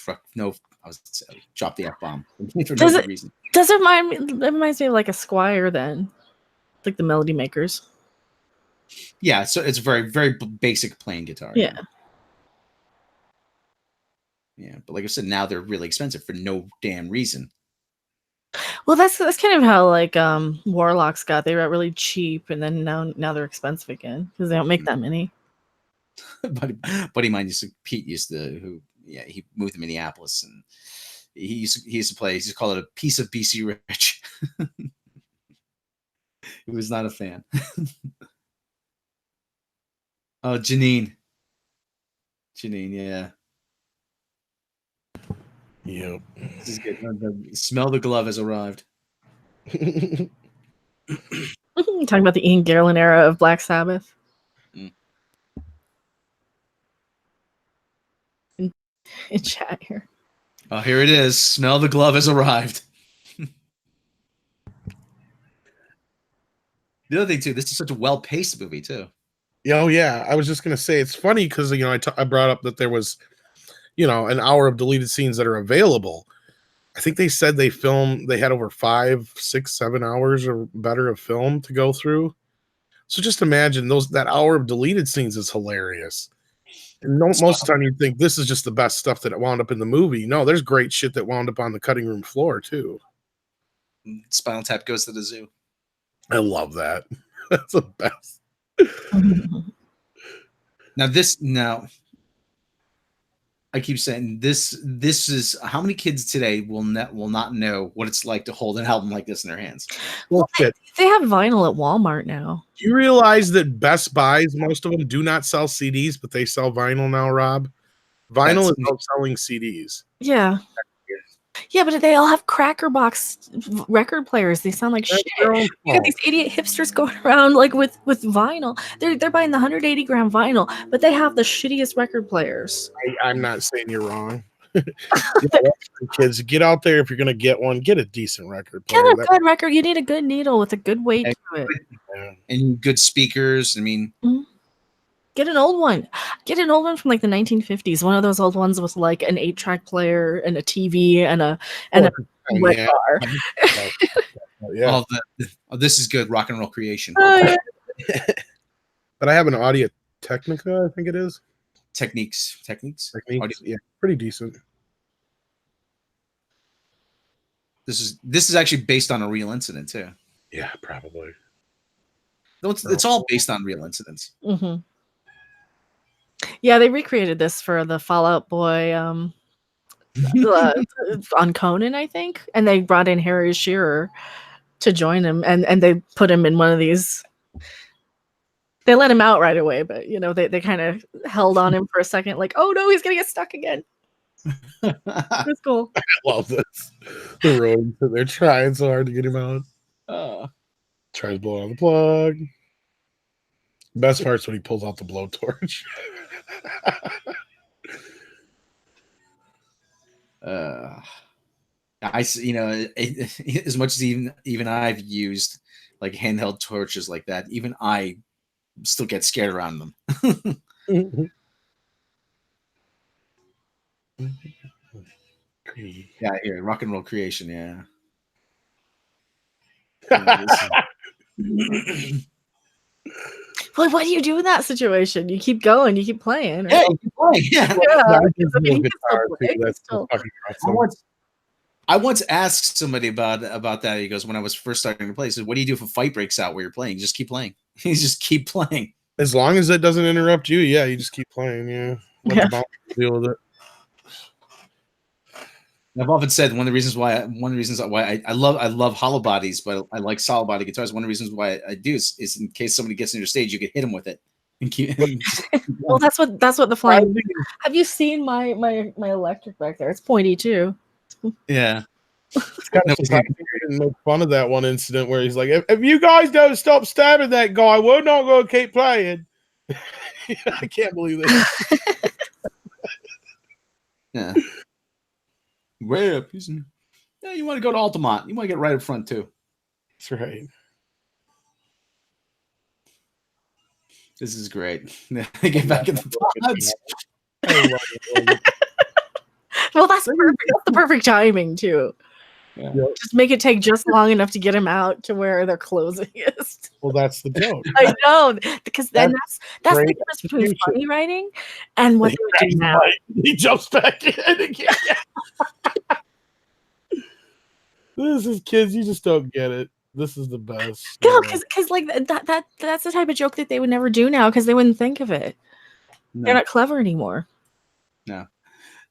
I was drop the F-bomb for no reason. Does it reminds me of like a Squier then, like the melody makers. Yeah, so it's a very very basic playing guitar. Yeah. Yeah, but like I said, now they're really expensive for no damn reason. Well, that's kind of how like Warlocks got. They got really cheap, and then now they're expensive again because they don't make that many. Buddy mine Pete used to he moved to Minneapolis, and he used to play. He used to call it a piece of BC Rich. He was not a fan. Oh, Janine, yeah. Yep. This is good. The smell the glove has arrived. Talking about the Ian Gillan era of Black Sabbath. In chat here. Oh, here it is. Smell the glove has arrived. The other thing too, this is such a well-paced movie too. Oh yeah, I was just gonna say it's funny because I brought up that there was, an hour of deleted scenes that are available. I think they said they had over 5, 6, 7 hours or better of film to go through. So just imagine that hour of deleted scenes is hilarious. And most of the time you think this is just the best stuff that wound up in the movie. No, there's great shit that wound up on the cutting room floor too. Spinal Tap goes to the zoo. I love that. That's the best. Now I keep saying this is how many kids today will not know what it's like to hold an album like this in their hands. Well, they have vinyl at Walmart now. Do you realize that Best Buys, most of them do not sell CDs, but they sell vinyl now, Rob? Vinyl is outselling CDs. Yeah. Yeah, but they all have cracker box record players. They sound like shit. You got these idiot hipsters going around like with vinyl. They're buying the 180 gram vinyl, but they have the shittiest record players. I'm not saying you're wrong. Kids, get out there if you're gonna get one. Get a decent record player. Get a good record. You need a good needle with a good weight to it, and good speakers. I mean. Mm-hmm. Get an old one. Get an old one from like the 1950s. One of those old ones with like an 8-track player and a TV and a wet bar. Yeah. This is good rock and roll creation. Oh, yeah. But I have an Audio Technica, I think it is. Techniques. Yeah, pretty decent. This is actually based on a real incident too. Yeah, probably. No, it's all based on real incidents. Mm-hmm. Yeah, they recreated this for the Fall Out Boy on Conan, I think, and they brought in Harry Shearer to join him, and they put him in one of these. They let him out right away, but they kind of held on him for a second, like, oh no, he's gonna get stuck again. That's cool. I love this. The road, they're trying so hard to get him out. Tries blowing on the plug. Best part's when he pulls out the blowtorch. As much as even I've used like handheld torches like that, even I still get scared around them. Yeah, here, rock and roll creation, yeah. Well, what do you do in that situation? You keep going, you keep playing. Right? Yeah, you keep playing. Yeah. I once asked somebody about that. He goes, when I was first starting to play, he said, what do you do if a fight breaks out where you're playing? You just keep playing. You just keep playing. As long as it doesn't interrupt you, yeah, you just keep playing, yeah. Let the bouncer deal with it. I've often said one of the reasons why I love hollow bodies, but I like solid body guitars. One of the reasons why I do is in case somebody gets on your stage, you can hit them with it. Well, that's what the flying. Have you seen my electric back there? It's pointy too. Yeah. It's kind of make fun of that one incident where he's like, if you guys don't stop stabbing that guy, we're not going to keep playing. I can't believe this. Yeah. Way up. Yeah, you want to go to Altamont. You want to get right up front too. That's right. This is great. Get back in the pods. Well, that's perfect. That's the perfect timing too. Yeah. Just make it take just long enough to get him out to where their closing is. Well, that's the joke. I know, because then that's the difference between funny writing and what they would do now. He jumps back in again. This is kids. You just don't get it. This is the best. No, because like that's the type of joke that they would never do now because they wouldn't think of it. No. They're not clever anymore. No.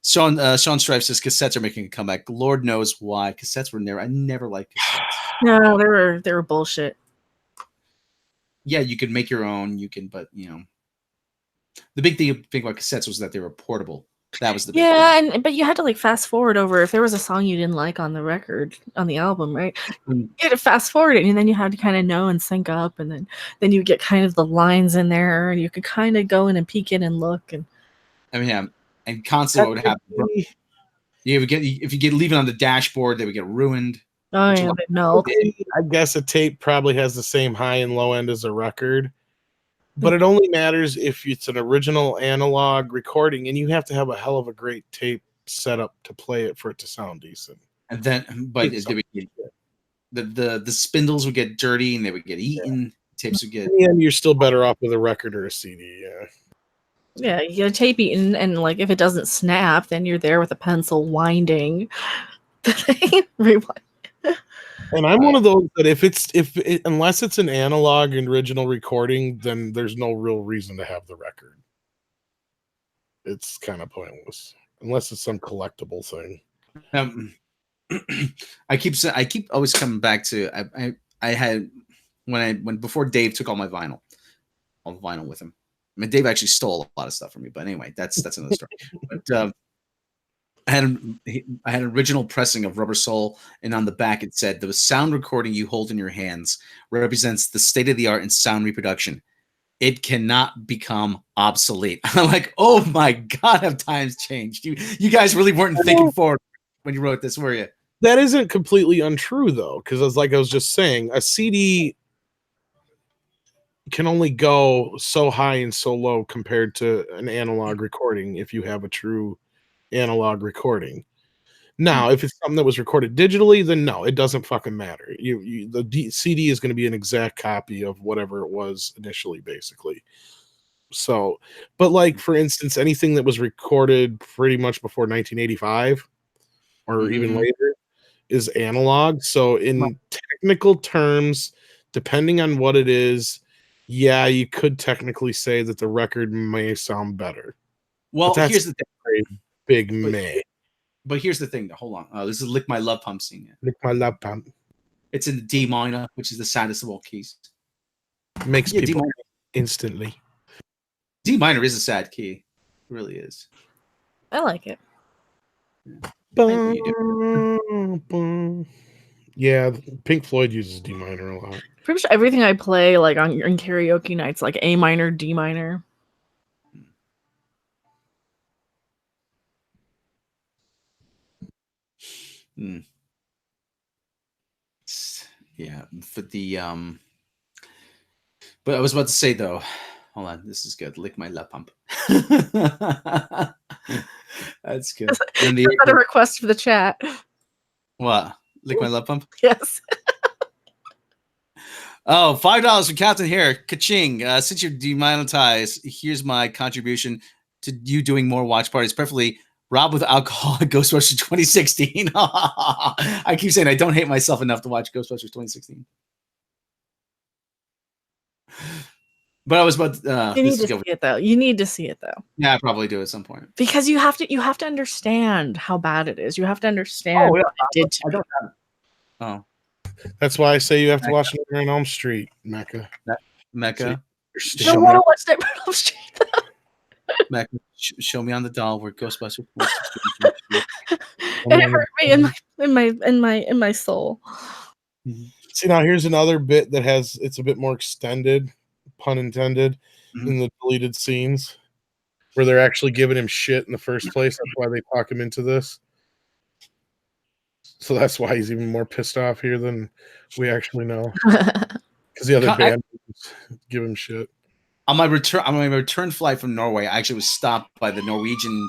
Sean Strife says cassettes are making a comeback. Lord knows why. Cassettes were never. I never liked cassettes. No, they were bullshit. Yeah, you could make your own. You can, but you know, the big thing about cassettes was that they were portable. That was the big thing. But you had to like fast forward over if there was a song you didn't like on the record on the album, right? You had to fast forward it, and then you had to kind of know and sync up, and then you get kind of the lines in there, and you could kind of go in and peek in and look. And I mean, yeah. And constantly what would happen? You would get if you leave it on the dashboard, they would get ruined. Oh yeah, no. I guess a tape probably has the same high and low end as a record, but it only matters if it's an original analog recording, and you have to have a hell of a great tape setup to play it for it to sound decent. And then, but the spindles would get dirty and they would get eaten. Yeah. Tapes would get. In the end, you're still better off with a record or a CD. Yeah. Yeah, you get a tape eaten, and like if it doesn't snap, then you're there with a pencil winding the thing. Rewind. And I'm one of those that unless it's an analog and original recording, then there's no real reason to have the record. It's kind of pointless unless it's some collectible thing. I keep always coming back to I had when before Dave took all the vinyl with him. I mean, Dave actually stole a lot of stuff from me, but anyway, that's another story. But I had an original pressing of Rubber Soul, and on the back it said, "The sound recording you hold in your hands represents the state of the art in sound reproduction. It cannot become obsolete." I'm like, oh my God, have times changed? You guys really weren't thinking forward when you wrote this, were you? That isn't completely untrue though, because like I was just saying, a CD can only go so high and so low compared to an analog recording if you have a true analog recording. Now, if it's something that was recorded digitally, then no, it doesn't fucking matter. The CD is going to be an exact copy of whatever it was initially, basically. So, but like for instance, anything that was recorded pretty much before 1985 or even later is analog. So in technical terms, depending on what it is, yeah, you could technically say that the record may sound better. Well, here's the thing. Big may. But here's the thing. Hold on. This is Lick My Love Pump scene. Lick My Love Pump. It's in the D minor, which is the saddest of all keys. Makes people instantly. D minor is a sad key. It really is. I like it. Yeah, Pink Floyd uses D minor a lot. Pretty much everything I play, like on karaoke nights, like A minor, D minor. Yeah, but but I was about to say though, hold on, this is good. Lick My Love Pump. That's good. And is that a request for the chat? What? Lick My Love Pump? Yes. Oh, $5 from Captain here. Ka-ching. Since you're demonetized, here's my contribution to you doing more watch parties, preferably Rob with Alcohol at Ghostbusters 2016. I keep saying I don't hate myself enough to watch Ghostbusters 2016. But I was about to, you need to see it though. You need to see it though. Yeah, I probably do at some point. Because you have to understand how bad it is. You have to understand what it did to me. Oh. That's why I say you have to watch Nightmare on Elm Street, Mecca. Mecca. I don't want to watch Nightmare on Elm Street. Mecca, show me on the doll where Ghostbusters. It hurt me in my soul. See, now here's another bit that it's a bit more extended, pun intended, in the deleted scenes, where they're actually giving him shit in the first place. That's why they talk him into this. So that's why he's even more pissed off here than we actually know. Because the other band give him shit. On my return flight from Norway, I actually was stopped by the Norwegian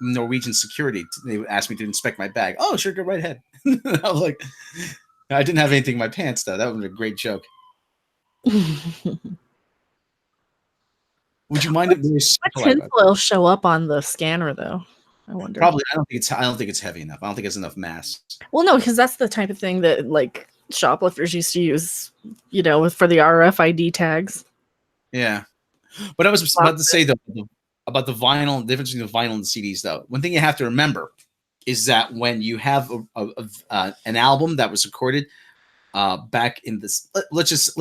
Norwegian security. They asked me to inspect my bag. Oh, sure, go right ahead. I was like, I didn't have anything in my pants though. That was a great joke. Would you mind if there's what tinsel will show up on the scanner though? I wonder. Probably. I don't think it's heavy enough. I don't think it's enough mass. Well, no, because that's the type of thing that like shoplifters used to use, you know, for the RFID tags. Yeah, but I was about to say though about the vinyl, the difference between the vinyl and the CDs. Though, one thing you have to remember is that when you have an album that was recorded back in this, let's just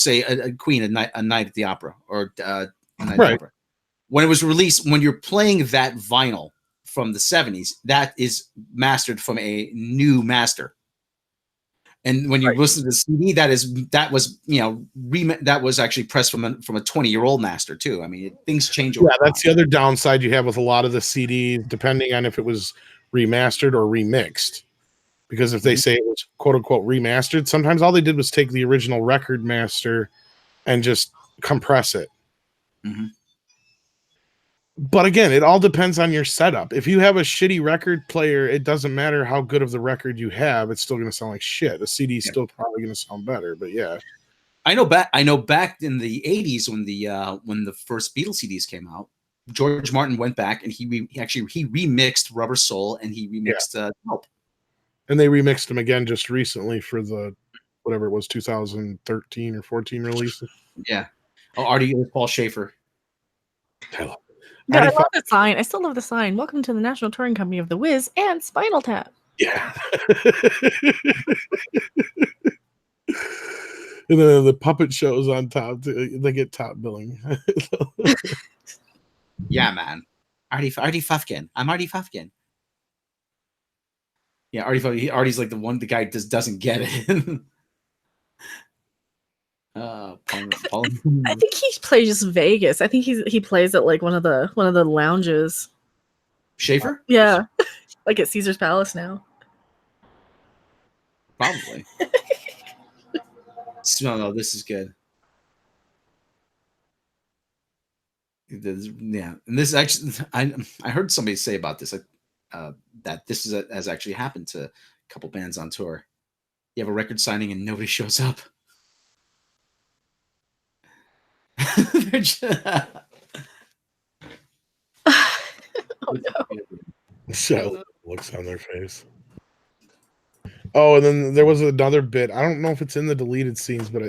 say a Queen, a night at the opera, or a night at the opera. When it was released, when you're playing that vinyl from the 70s, that is mastered from a new master. And when you listen to the CD, that was actually pressed from a 20-year-old master too. I mean, things change over time. That's the other downside you have with a lot of the CDs, depending on if it was remastered or remixed. Because if they say it was quote unquote remastered, sometimes all they did was take the original record master and just compress it. Mm-hmm. But again, it all depends on your setup. If you have a shitty record player, it doesn't matter how good of the record you have; it's still going to sound like shit. The CD is still probably going to sound better. But yeah, I know back in the 80s when the first Beatles CDs came out, George Martin went back and he remixed Rubber Soul and he remixed Help. And they remixed them again just recently for the whatever it was 2013 or 14 release. Yeah. Oh, Artie with Paul Schaefer. God, I love the sign. I still love the sign. Welcome to the National Touring Company of The Wiz and Spinal Tap. Yeah. And then the puppet shows on top. They get top billing. Yeah, man. Artie Fufkin. I'm Artie Fufkin. Yeah, Artie's like the guy just doesn't get it. Paul. I think he plays Vegas. I think he plays at like one of the lounges. Schaefer? Yeah, like at Caesar's Palace now. Probably. No, this is good. Yeah, and this actually, I heard somebody say about this that this has actually happened to a couple bands on tour. You have a record signing and nobody shows up. Oh no! So looks on their face. Oh, and then there was another bit. I don't know if it's in the deleted scenes, but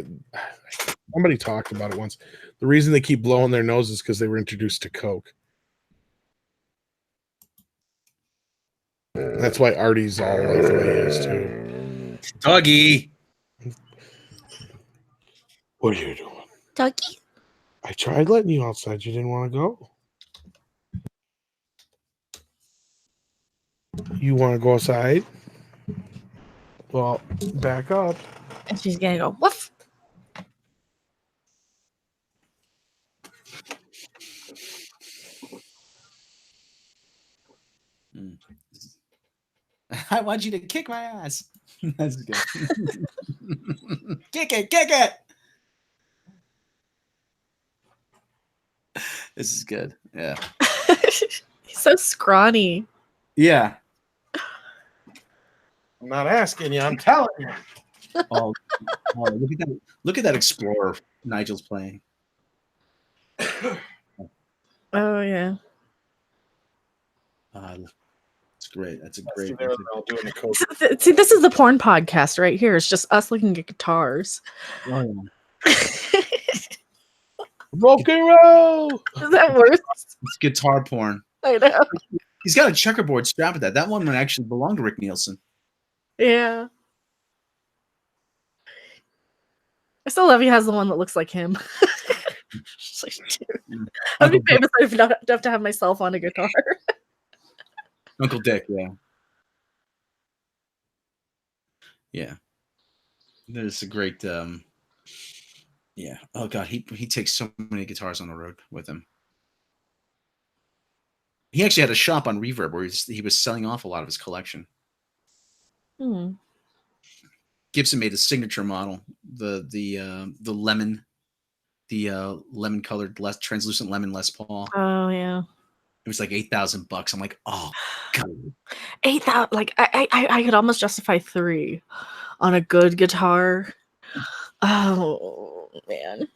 somebody talked about it once. The reason they keep blowing their noses because they were introduced to Coke. That's why Artie's all like the way he is too. Dougie, what are you doing, Dougie? I tried letting you outside. You didn't want to go. You want to go outside? Well, back up. And she's gonna go woof. I want you to kick my ass. That's good. Kick it. This is good. Yeah. He's so scrawny. Yeah. I'm not asking you. I'm telling you. Oh, look at that Explorer Nigel's playing. Oh yeah. It's great. That's a great. See, this is the porn podcast right here. It's just us looking at guitars. Oh, yeah. Rock and roll. Is that worse? It's guitar porn. I know. He's got a checkerboard strap at that. That one would actually belong to Rick Nielsen. Yeah. I still love he has the one that looks like him. Like, dude, I'd be famous enough to have myself on a guitar. Uncle Dick, yeah. Yeah. There's a great yeah. Oh god, he takes so many guitars on the road with him. He actually had a shop on Reverb where he was selling off a lot of his collection. Gibson made a signature model, the lemon, lemon colored translucent lemon Les Paul. Oh yeah. It was like $8,000. I'm like, oh god, 8,000. Like I could almost justify 3 on a good guitar. Oh man,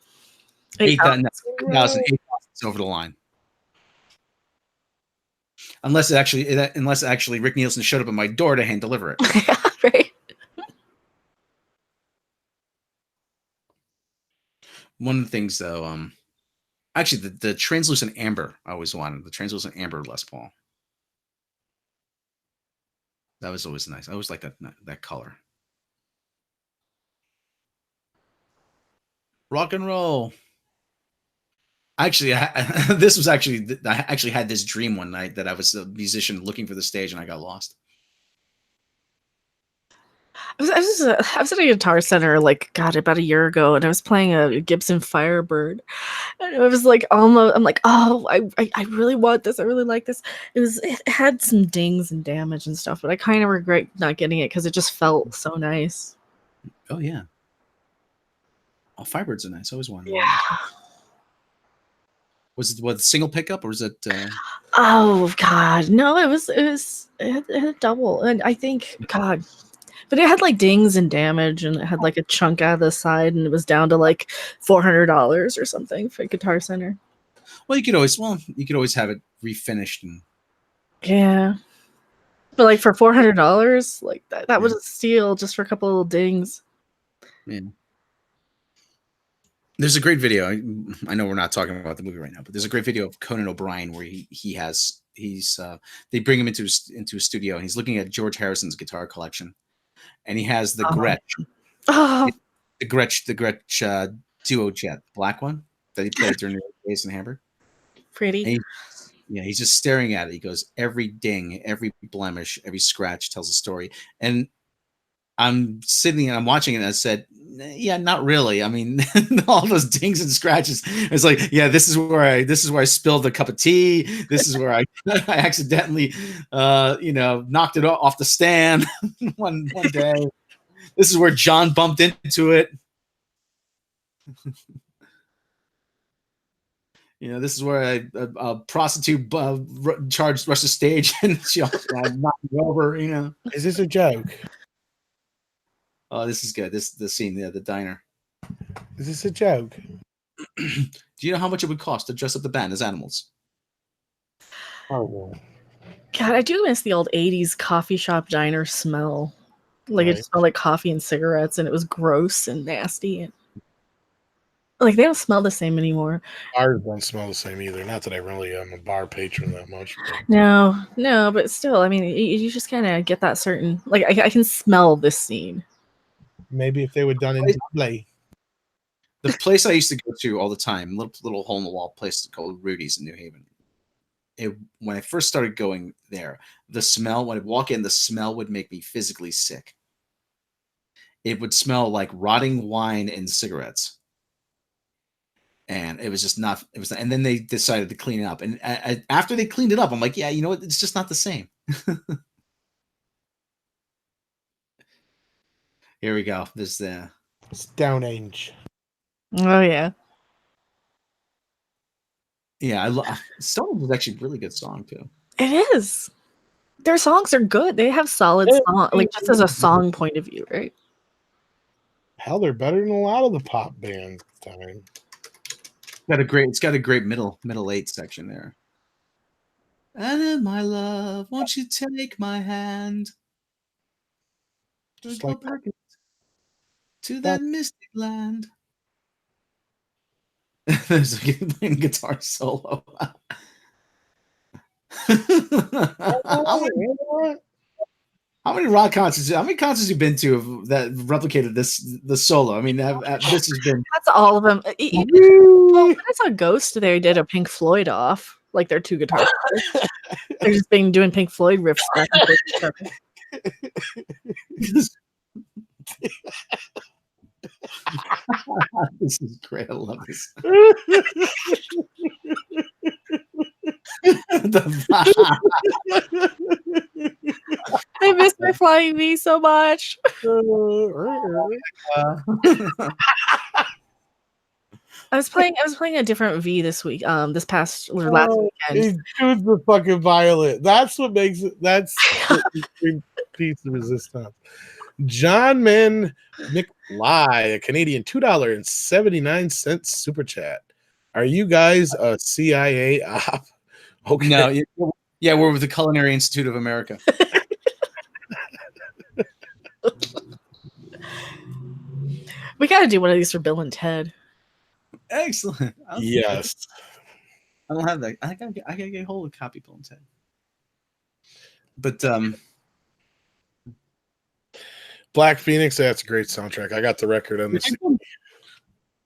8,000 is over the line. Unless actually Rick Nielsen showed up at my door to hand deliver it. Right. One of the things though, actually the translucent amber I always wanted, the translucent amber Les Paul. That was always nice. I always like that color. Rock and roll. Actually, I actually had this dream one night that I was a musician looking for the stage and I got lost. I was at a Guitar Center like about a year ago, and I was playing a Gibson Firebird, and it was like almost. I'm like, oh, I really want this. I really like this. It had some dings and damage and stuff, but I kind of regret not getting it because it just felt so nice. Oh yeah. Oh, Firebirds are nice. I always wanted. Yeah. Was it what single pickup or was it? Oh God, no! It had a double, and I think God. But it had like dings and damage, and it had like a chunk out of the side, and it was down to like $400 or something for Guitar Center. Well, you could always have it refinished and. Yeah, but like for $400, like that was a steal just for a couple of dings. Yeah. There's a great video. I know we're not talking about the movie right now, but there's a great video of Conan O'Brien where they bring him into a studio and he's looking at George Harrison's guitar collection. And he has the Gretsch. Oh. The Gretsch Duo Jet, black one that he played during the days in Hamburg. Pretty. He's just staring at it. He goes, every ding, every blemish, every scratch tells a story. And I'm sitting and I'm watching it and I said, yeah, not really. I mean, all those dings and scratches. It's like, yeah, this is where I spilled a cup of tea. This is where I accidentally, knocked it off the stand one day. This is where John bumped into it. This is where a prostitute rushed the stage and she knocked me over. Is this a joke? Oh, this is good. The scene, the diner. Is this a joke? Do you know how much it would cost to dress up the band as animals? Oh, God, I do miss the old 80s coffee shop diner smell. Like It smelled like coffee and cigarettes, and it was gross and nasty. And like they don't smell the same anymore. Bars don't smell the same either. Not that I really am a bar patron that much. But. No, but still, I mean, you just kind of get that certain. Like I can smell this scene. Maybe if they were done in display. The place I used to go to all the time, little hole in the wall place called Rudy's in New Haven. When I first started going there, the smell, when I walk in, the smell would make me physically sick. It would smell like rotting wine and cigarettes. And it was just not, and then they decided to clean it up. And after they cleaned it up, I'm like, yeah, you know what? It's just not the same. Here we go. There's the Stonehenge. Oh yeah. Yeah, I love Stonehenge is actually a really good song too. It is. Their songs are good. They have solid songs, like just as a song point of view, right? Hell, they're better than a lot of the pop bands. Time. It's got a great middle 8 section there. And my love, won't you take my hand? Just like to that mystic land. There's a guitar solo. How many rock concerts? How many concerts have you been to that replicated the solo? I mean, this has been. That's all of them. I saw Ghost. They did a Pink Floyd off, like their 2 guitars. They're just doing Pink Floyd riffs back and forth. This is great. I love this. I miss my Flying V so much. I was playing a different V this week. This past or last weekend. He shoots the fucking violet. That's what makes it. That's the piece of resistance. John Man McFly, a Canadian $2.79 super chat. Are you guys a CIA op? Okay. No, yeah, we're with the Culinary Institute of America. We got to do one of these for Bill and Ted. Excellent. Yes. I don't have that. I gotta get a hold of copy Bill and Ted. But Black Phoenix, that's a great soundtrack. I got the record on this.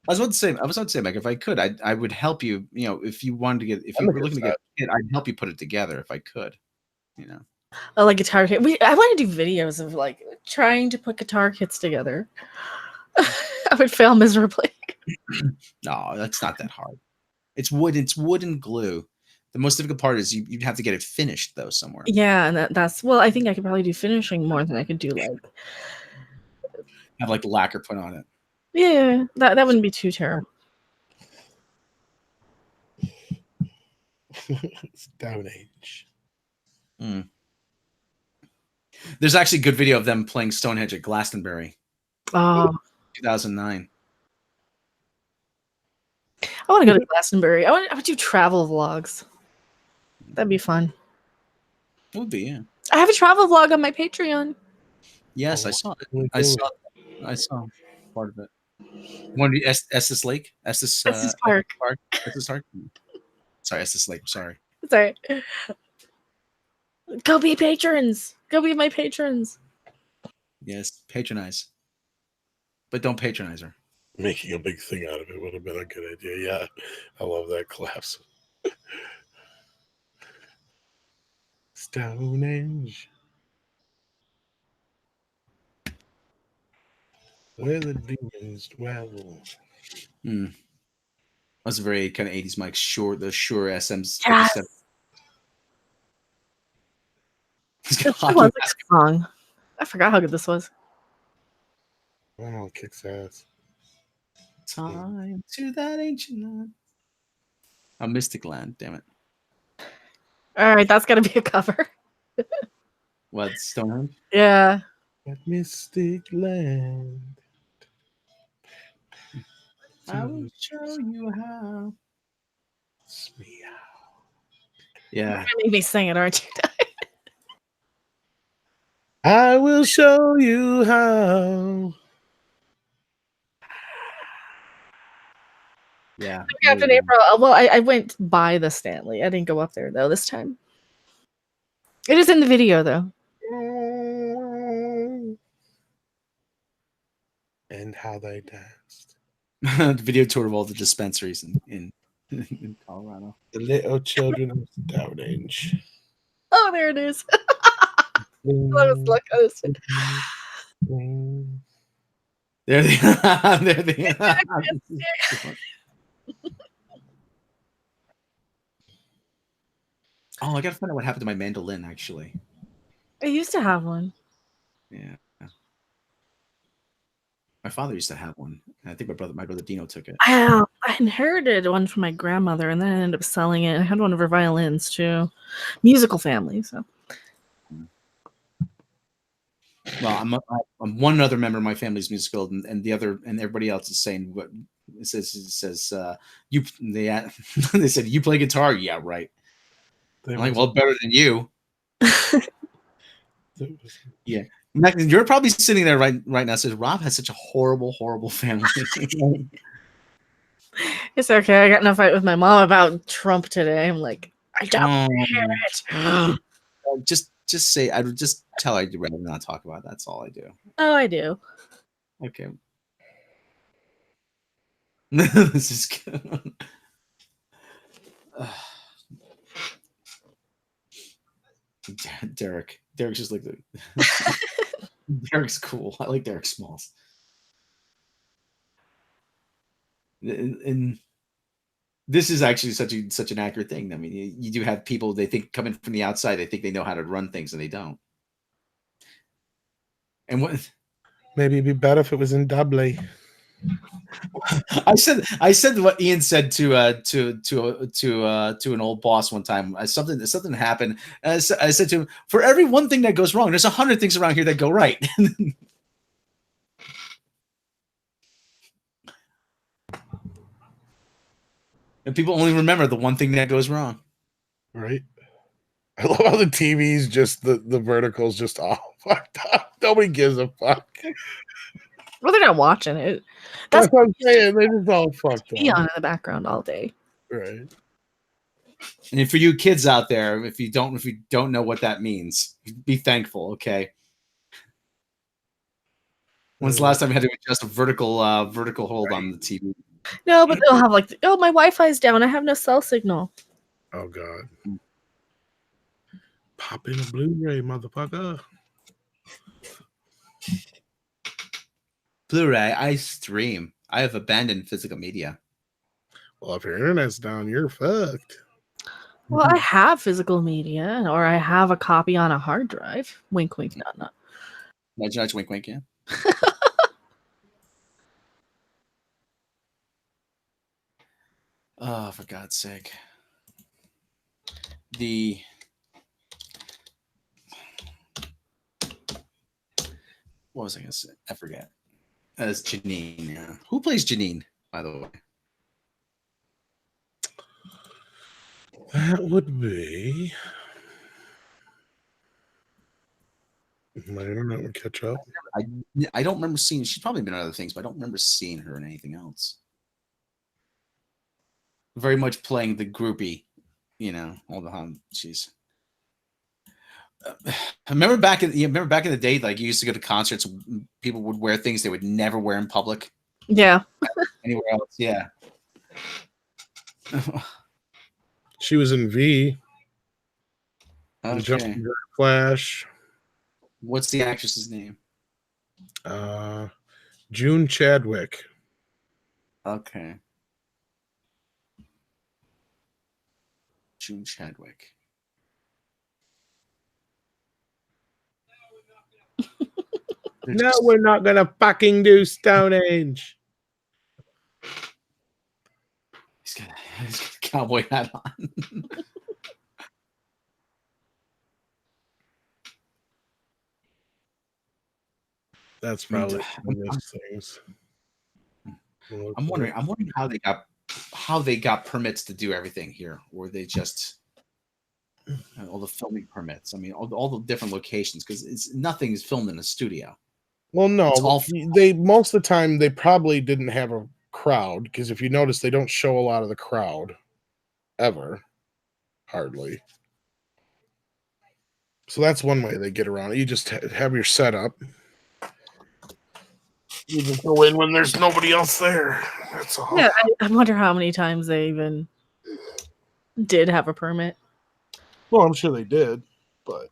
I was about to say, Mike, if I could, I would help you. You know, if you wanted to get, if you were looking to get it, I'd help you put it together if I could. You know, Oh, like guitar kit. I want to do videos of like trying to put guitar kits together. I would fail miserably. No, that's not that hard. It's wood. It's wood and glue. The most difficult part is you'd have to get it finished though somewhere. Yeah, and that's well. I think I could probably do finishing more than I could do like Have like lacquer put on it. Yeah, that wouldn't be too terrible. Stone Age. Mm. There's actually a good video of them playing Stonehenge at Glastonbury. Oh, 2009. I want to go to Glastonbury. I would do travel vlogs. That'd be fun. Would be, yeah. I have a travel vlog on my Patreon. Yes, I saw it. I saw part of it. One Estes Lake, Estes Park. Estes Park. Sorry, Estes Lake. Sorry. Sorry. Go be patrons. Go be my patrons. Yes, patronize, but don't patronize her. Making a big thing out of it would have been a good idea. Yeah, I love that collapse. Stonehenge. Where the demons dwell. That's a very kind of 80s Mike. The Shure SMs. Yes. I love this song. I forgot how good this was. Oh, it kicks ass. Time to that ancient land. A mystic land, damn it. All right, that's gotta be a cover. What, Stonehenge? Yeah. That mystic land. I will show you how. Yeah. You're gonna make me sing it, aren't you? I will show you how. Yeah. Captain April. Well, I went by the Stanley. I didn't go up there though this time. It is in the video though. And how they danced. The video tour of all the dispensaries in Colorado. The little children of Stonehenge. Oh, there it is. Look. There they are. There they are. Oh, I gotta find out what happened to my mandolin, actually. I used to have one. Yeah. My father used to have one. I think my brother Dino took it. I inherited one from my grandmother, and then I ended up selling it. I had one of her violins too. Musical family, so. Well, I'm one other member of my family's musical, and the other, and everybody else is saying what it says. You they said you play guitar, yeah, right. I'm like, well, better than you. Yeah, you're probably sitting there right now. Says Rob has such a horrible family. It's okay. I got in a fight with my mom about Trump today. I'm like, I don't hear it. Just say, I would just tell her I'd rather not talk about it. That's all I do. Oh, I do. Okay. This is good. Derek's just like Derek's cool. I like Derek Smalls. And this is actually such an accurate thing. I mean, you do have people, they think coming from the outside, they think they know how to run things, and they don't. And what? Maybe it'd be better if it was in Dublin. I said what Ian said to an old boss one time. Something happened. I said to him, for every one thing that goes wrong, there's 100 things around here that go right. And people only remember the one thing that goes wrong. Right. I love how the TV's just the vertical's just all fucked up. Nobody gives a fuck. Well, they're not watching it. That's what I'm saying. They're just all fucked be up. on in the background all day. Right. And for you kids out there, if you don't know what that means, be thankful, okay? When's the last time you had to adjust a vertical hold on the TV? No, but they'll have like, oh, my Wi-Fi's down. I have no cell signal. Oh God. Pop in a Blu-ray, motherfucker. Blu-ray, I stream. I have abandoned physical media. Well, if your internet's down, you're fucked. Well, I have physical media, or I have a copy on a hard drive. Wink, wink, not, not. Nudge, nudge, wink, wink, yeah. Oh, for God's sake. What was I going to say? I forget. That's Janine. Yeah. Who plays Janine, by the way? That would be. My internet would catch up. I don't remember seeing. She's probably been in other things, but I don't remember seeing her in anything else. Very much playing the groupie, all the time. Jeez. Remember back in the day, like you used to go to concerts, people would wear things they would never wear in public. Yeah. Anywhere else, yeah. She was in V. Okay. Jumping Flash. What's the actress's name? June Chadwick. Okay. June Chadwick. No, we're not gonna fucking do Stonehenge. He's got a cowboy hat on. That's probably one of those things. I'm wondering how they got permits to do everything here, or they just all the filming permits. I mean, all the different locations, because nothing is filmed in a studio. Well, no, all they most of the time they probably didn't have a crowd, because if you notice, they don't show a lot of the crowd ever, hardly. So that's one way they get around it. You just have your setup. You just go in when there's nobody else there. That's all. Yeah, I wonder how many times they even did have a permit. Well, I'm sure they did, but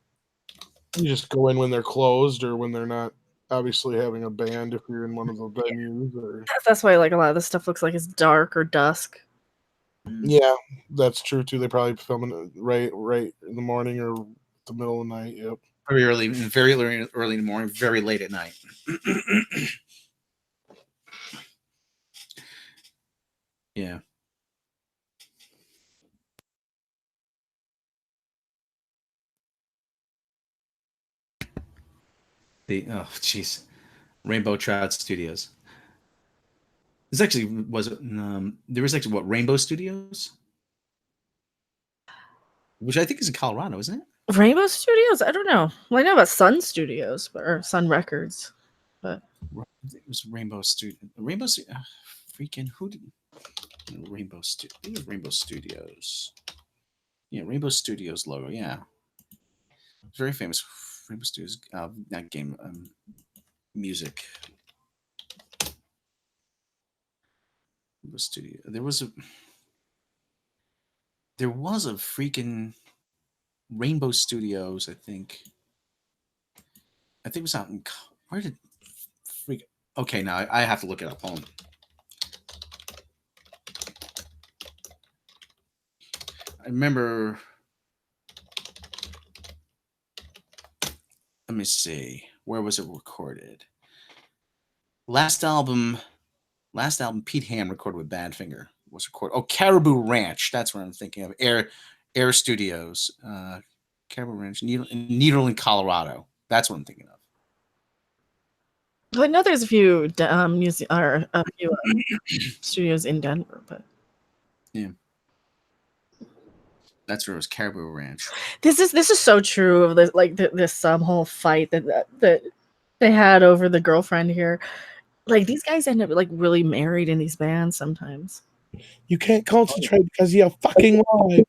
you just go in when they're closed or when they're not obviously having a band if you're in one of the venues. Or that's why like a lot of this stuff looks like it's dark or dusk. Yeah, that's true too. They probably film it right in the morning or the middle of the night. Yep. Very early in the morning, very late at night. Yeah. Jeez, Rainbow Trout Studios. There was actually Rainbow Studios, which I think is in Colorado, isn't it? Rainbow Studios? I don't know. Well, I know about Sun Studios, or Sun Records, but it was Rainbow Studio. Freaking who did Rainbow Studios? Rainbow Studios. Yeah, Rainbow Studios logo. Yeah, very famous. Rainbow Studios. Not game. Music. Rainbow Studio. There was a freaking Rainbow Studios. I think it was out in. Where did freak? Okay, now I have to look it up. Hold on. I remember. Let me see. Where was it recorded? Last album last album Pete Ham recorded with Badfinger was recorded. Oh, Caribou Ranch. That's what I'm thinking of. Air Studios. Caribou Ranch, Needle in Colorado. That's what I'm thinking of. Well, I know there's a few studios in Denver, but yeah, that's where it was. Caribou Ranch. This is so true of this whole fight that they had over the girlfriend here. Like these guys end up like really married in these bands sometimes. You can't concentrate because you're fucking live.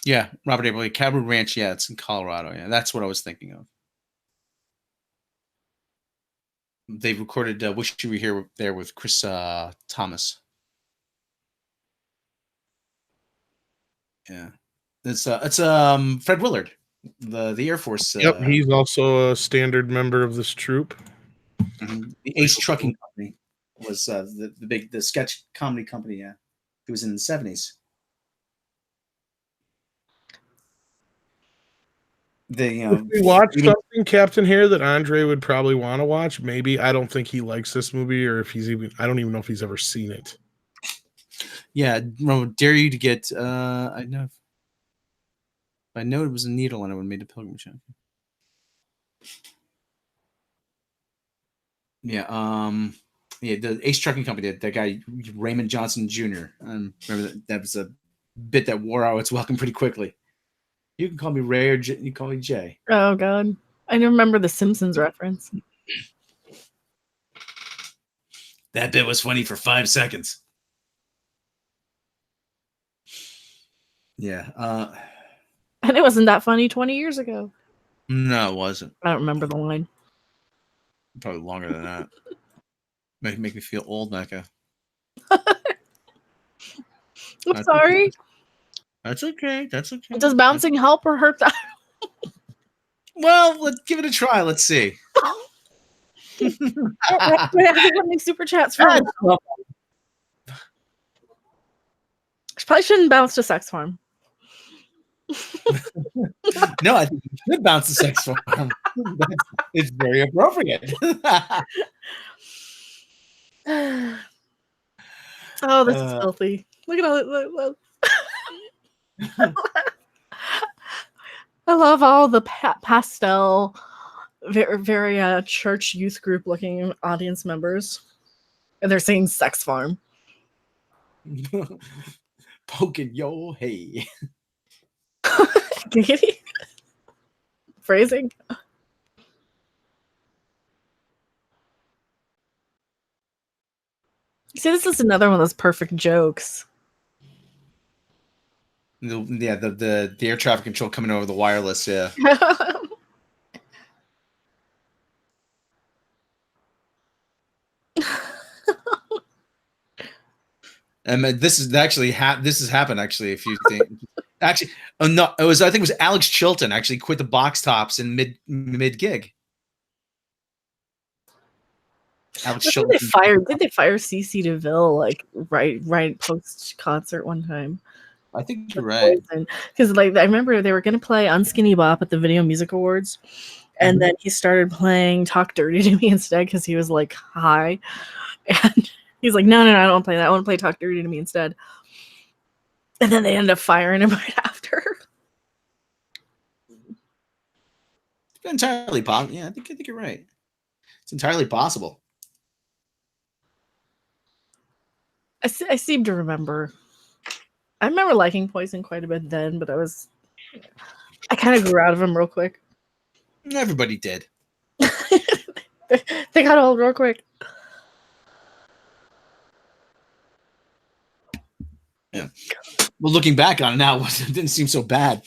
Yeah, Robert Abel, Caribou Ranch. Yeah, it's in Colorado. Yeah, that's what I was thinking of. They recorded "Wish You Were Here" there with Chris Thomas. Yeah, it's Fred Willard, the Air Force. Yep, he's also a standard member of this troupe. Mm-hmm. The Ace Trucking Company was the sketch comedy company. Yeah, it was in the 70s. If we watch something, Captain, here that Andre would probably want to watch, maybe. I don't think he likes this movie, or if I don't even know if he's ever seen it. Yeah, dare you to get. I know. I know it was a needle, and I would have made a pilgrimage. Yeah. Yeah, the Ace Trucking Company. That guy Raymond Johnson Jr. Remember that was a bit that wore out its welcome pretty quickly. You can call me Ray or you can call me Jay. Oh God, I remember the Simpsons reference. That bit was funny for 5 seconds. Yeah. And it wasn't that funny 20 years ago. No, it wasn't. I don't remember the line. Probably longer than that. Make me feel old, Mecca. I'm sorry. That's okay. That's okay. Does bouncing help or hurt that? Well, let's give it a try. Let's see. Super chats for probably shouldn't bounce to sex farm. No, I think you should bounce to sex farm. It's very appropriate. Oh, this is filthy. Look at all that. I love all the pastel, very church youth group looking audience members. And they're saying sex farm. Poking your hay. Phrasing. See, this is another one of those perfect jokes. The air traffic control coming over the wireless. Yeah. And this has happened actually. If you think actually, no, I think it was Alex Chilton actually quit the Box Tops in mid gig. Did they fire CC DeVille like right post concert one time? I think you're right. Because I remember they were going to play Unskinny Bop at the Video Music Awards, and then he started playing Talk Dirty to Me instead because he was like high, and he's like, no, I don't want to play that. I want to play Talk Dirty to Me instead. And then they ended up firing him right after. It's entirely possible. Yeah, I think you're right. It's entirely possible. I seem to remember. I remember liking Poison quite a bit then, but I kind of grew out of him real quick. Everybody did. They got old real quick. Yeah. Well, looking back on it now, it didn't seem so bad.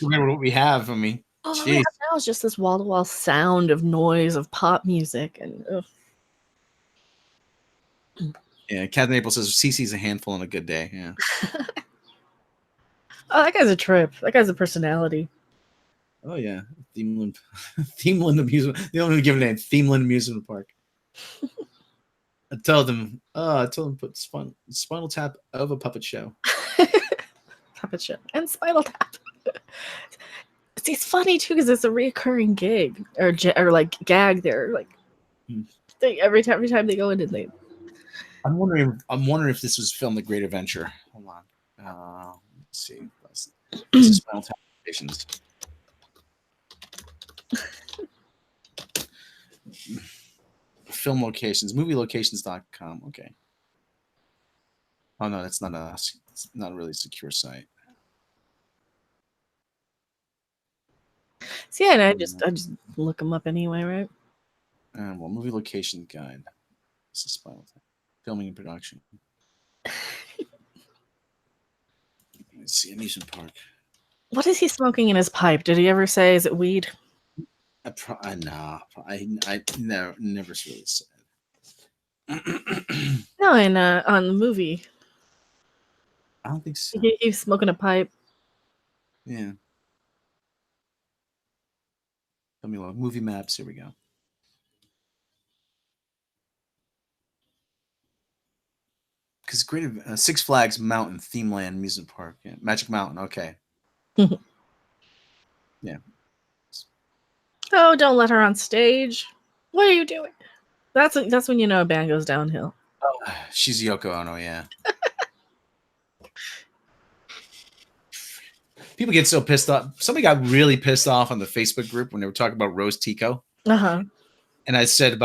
Remember what we have. I mean, all we have now is just this wall-to-wall sound of noise of pop music, and yeah. Captain April says CC's a handful on a good day. Yeah. Oh, that guy's a trip. That guy's a personality. Oh yeah, Themeland Amusement. They don't even give a name. Themeland Amusement Park. I told them put Spinal Tap of a puppet show. Puppet show and Spinal Tap. it's funny too because it's a reoccurring gig or like gag there. Like every time they go in and they. I'm wondering if this was filmed The Great Adventure. Hold on. Let's see. This is Spinal Tap locations. Film locations, movielocations.com. Okay. Oh no, it's not a really secure site. So yeah, and I just look them up anyway, right? Well, movie location guide. This is Spinal Tap. Filming and production. Let's see, amusement park. What is he smoking in his pipe? Did he ever say, is it weed? No, I never really said. No, and on the movie. I don't think so. He's smoking a pipe. Yeah. Let me look. Movie maps. Here we go. Because great Six Flags Mountain Themeland Amusement Park. Yeah. Magic Mountain. Okay. Yeah. Oh, don't let her on stage. What are you doing? That's when you know a band goes downhill. Oh, she's Yoko Ono, yeah. People get so pissed off. Somebody got really pissed off on the Facebook group when they were talking about Rose Tico. Uh-huh. And I said,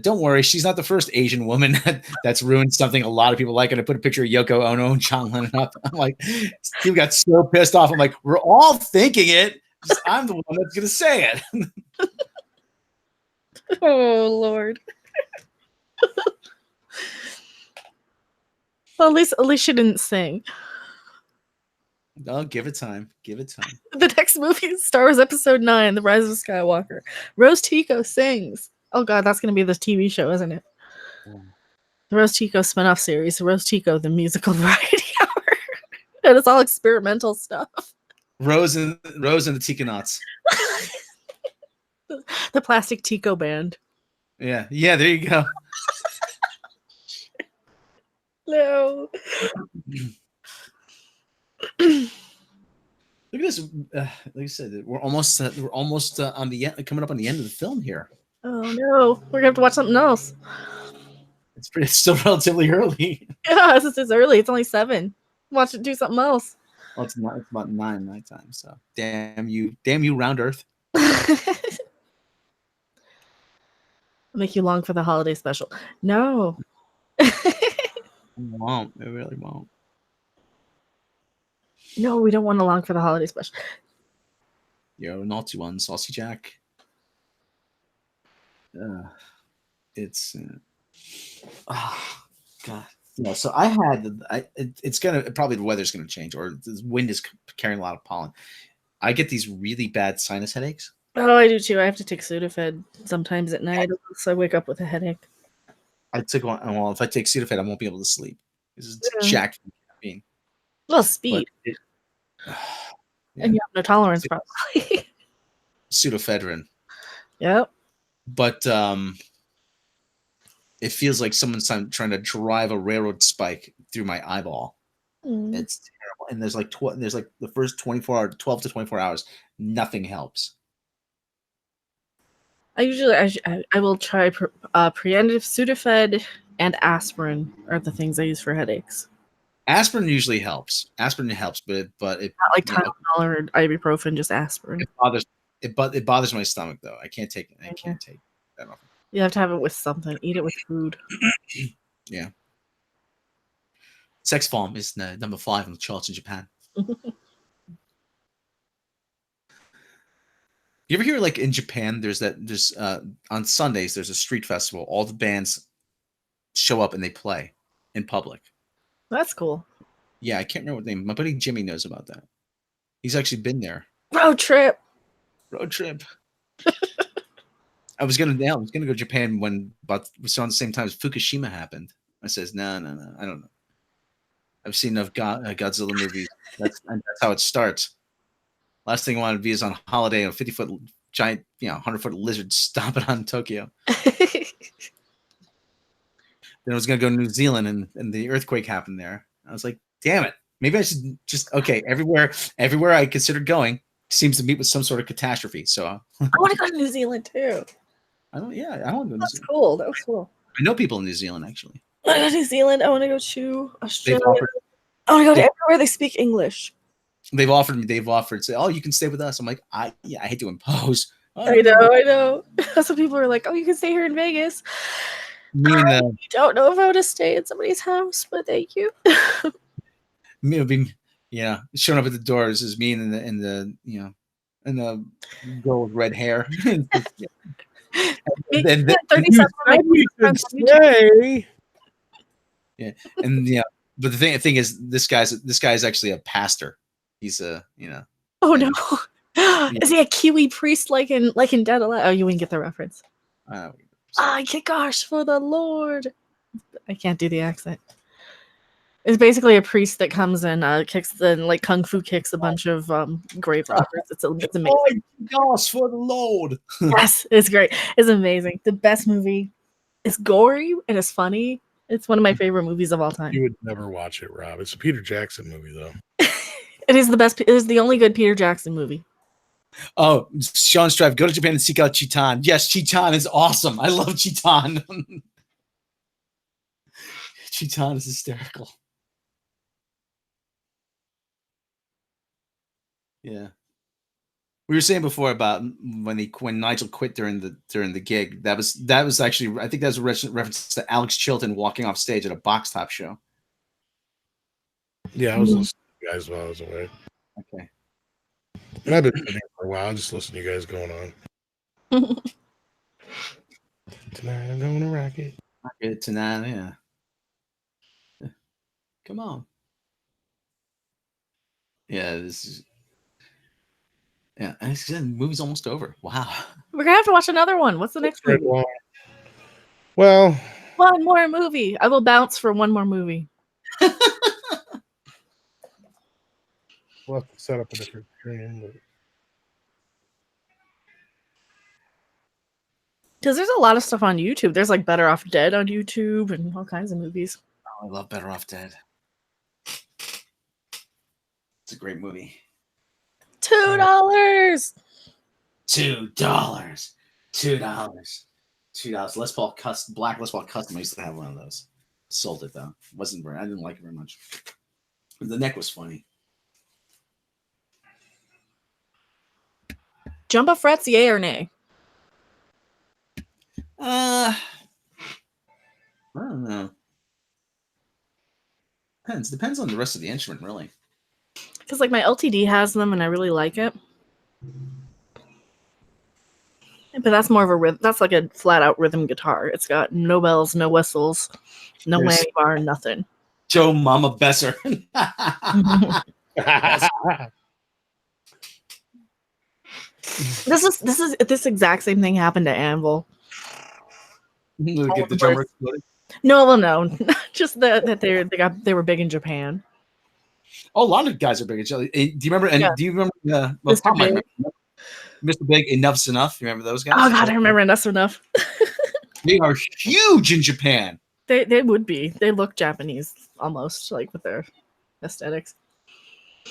don't worry, she's not the first Asian woman that's ruined something a lot of people like. And I put a picture of Yoko Ono and John Lennon up. I'm like, people got so pissed off. I'm like, we're all thinking it. Just, I'm the one that's gonna say it. Oh Lord. Well, at least she didn't sing. No, give it time. Give it time. The next movie is Star Wars Episode 9, The Rise of Skywalker. Rose Tico sings. Oh God, that's going to be the TV show, isn't it? Yeah. The Rose Tico spinoff series, Rose Tico, the musical variety hour. And it's all experimental stuff. Rose and the Ticonauts. The Plastic Tico Band. Yeah, there you go. No. Look at this. Like I said, we're almost on the end, coming up on the end of the film here. Oh no, we're gonna have to watch something else. It's still relatively early. Yeah, it's early. It's only 7. Watch it. Do something else. Well, it's about 9 nighttime. So damn you, round Earth. Make you long for the holiday special. No. It won't. It really won't. No, we don't want to long for the holiday special. Yo, naughty one, Saucy Jack. It's God. Yeah, so I had it's gonna probably the weather's gonna change or the wind is carrying a lot of pollen. I get these really bad sinus headaches. Oh, I do too. I have to take Sudafed sometimes at night, so I wake up with a headache. I took one. Well, if I take Sudafed, I won't be able to sleep. This is jacked from caffeine. Well, speed. And you have no tolerance, probably. Pseudoephedrine. Yep. But it feels like someone's trying to drive a railroad spike through my eyeball. It's terrible. And there's like the first 12 to 24 hours, nothing helps. I will try preemptive Sudafed and aspirin are the things I use for headaches. Aspirin usually helps. Aspirin helps, but it not like Tylenol or ibuprofen, just aspirin. It bothers my stomach though. I can't take it. I can't take that often. You have to have it with something. Eat it with food. Yeah. Sex Farm is number 5 on the charts in Japan. You ever hear like in Japan? There's on Sundays there's a street festival. All the bands show up and they play in public. That's cool. Yeah, I can't remember what name. My buddy Jimmy knows about that. He's actually been there. Road trip. I was gonna go to Japan when around the same time as Fukushima happened. I says, no, I don't know. I've seen enough Godzilla movies. That's how it starts. Last thing I want to be is on holiday, a 50-foot giant, 100-foot lizard stomping on Tokyo. Then I was gonna go to New Zealand, and the earthquake happened there. I was like, damn it, maybe I should just everywhere I considered going, seems to meet with some sort of catastrophe. So I want to go to New Zealand too. I want to go to New That's Zealand. cool. That was cool. I know people in New Zealand actually. I want to go to New Zealand. I want to go to Australia. Offered, I want to go to everywhere they speak English. They've offered say, oh, you can stay with us. I'm like, I hate to impose. I know. Some people are like, oh, you can stay here in Vegas. I don't know if I want to stay in somebody's house, but thank you. Showing up at the doors is me and the girl with red hair. and 37 yeah, and but the thing is, this guy's actually a pastor. He's Oh no. Is he a Kiwi priest like in Dead Alive? Oh, you wouldn't get the reference. Gosh, for the Lord. I can't do the accent. It's basically a priest that comes and kung fu kicks a bunch of grave robbers. It's amazing. Oh, gosh, for the Lord. Yes, it's great. It's amazing. The best movie. It's gory and it's funny. It's one of my favorite movies of all time. You would never watch it, Rob. It's a Peter Jackson movie, though. It is the best. It is the only good Peter Jackson movie. Oh, Sean Strive, go to Japan and seek out Chitan. Yes, Chitan is awesome. I love Chitan. Chitan is hysterical. Yeah. We were saying before about when Nigel quit during the gig. That was actually, I think that was a reference to Alex Chilton walking off stage at a Box Top show. Yeah, I was listening to you guys while I was away. Okay. And I've been here for a while, just listening to you guys going on. Tonight I'm gonna rock it. Rock it tonight, yeah. Come on. Yeah, this is. Yeah, and the movie's almost over. Wow. We're gonna have to watch another one. What's the next movie? Well, one more movie. I will bounce for one more movie. We'll have to set up a different stream. Because there's a lot of stuff on YouTube. There's like Better Off Dead on YouTube and all kinds of movies. Oh, I love Better Off Dead. It's a great movie. $2. $2. Les Paul Black Les Paul Custom. I used to have one of those. Sold it though. Wasn't very. I didn't like it very much. But the neck was funny. Jumbo Frets, yay or nay? I don't know. Depends on the rest of the instrument, really. Because like my LTD has them, and I really like it. But that's more of a rhythm. That's like a flat out rhythm guitar. It's got no bells, no whistles, no whammy bar, nothing. Joe Mama Besser. This exact same thing happened to Anvil. Get the drummer exploded. No, well, no, just that they were big in Japan. Oh, a lot of guys are big in Japan. Do you remember? And do you remember? Mr. Big. Mr. Big, Enough's Enough. You remember those guys? Oh God, I remember Enough's Enough. They are huge in Japan. They would be. They look Japanese almost, like with their aesthetics.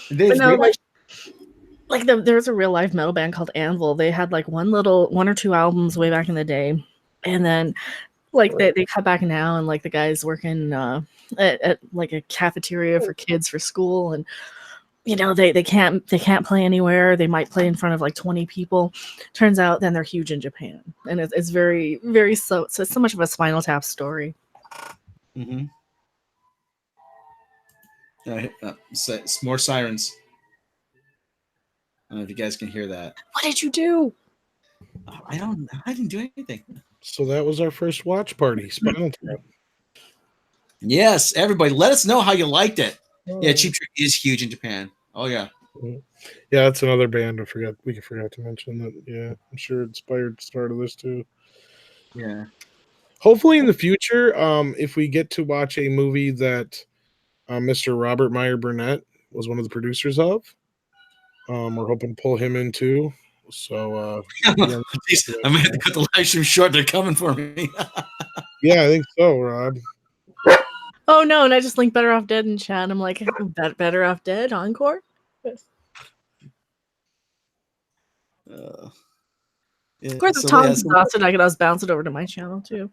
There's a real life metal band called Anvil. They had like one or two albums way back in the day, and then like they cut back now, and like the guys working at like a cafeteria for kids for school, and you know they can't play anywhere. They might play in front of like 20 people. Turns out then they're huge in Japan, and it's very very so it's so much of a Spinal Tap story. Mm-hmm. More sirens. I don't know if you guys can hear that. What did you do? I didn't do anything. So that was our first watch party, Spinal Tap. Yes, everybody, let us know how you liked it. Yeah, Cheap Trick is huge in Japan. Oh yeah. Yeah, that's another band we forgot to mention that. Yeah, I'm sure inspired the start of this too. Yeah. Hopefully in the future, if we get to watch a movie that Mr. Robert Meyer Burnett was one of the producers of, we're hoping to pull him in too. So I'm gonna have to cut the live stream short. They're coming for me. Yeah, I think so, Rob. Oh no, and I just linked Better Off Dead in chat. I'm like, Better Off Dead encore? Of course, if Tom's exhausted, I could always bounce it over to my channel too.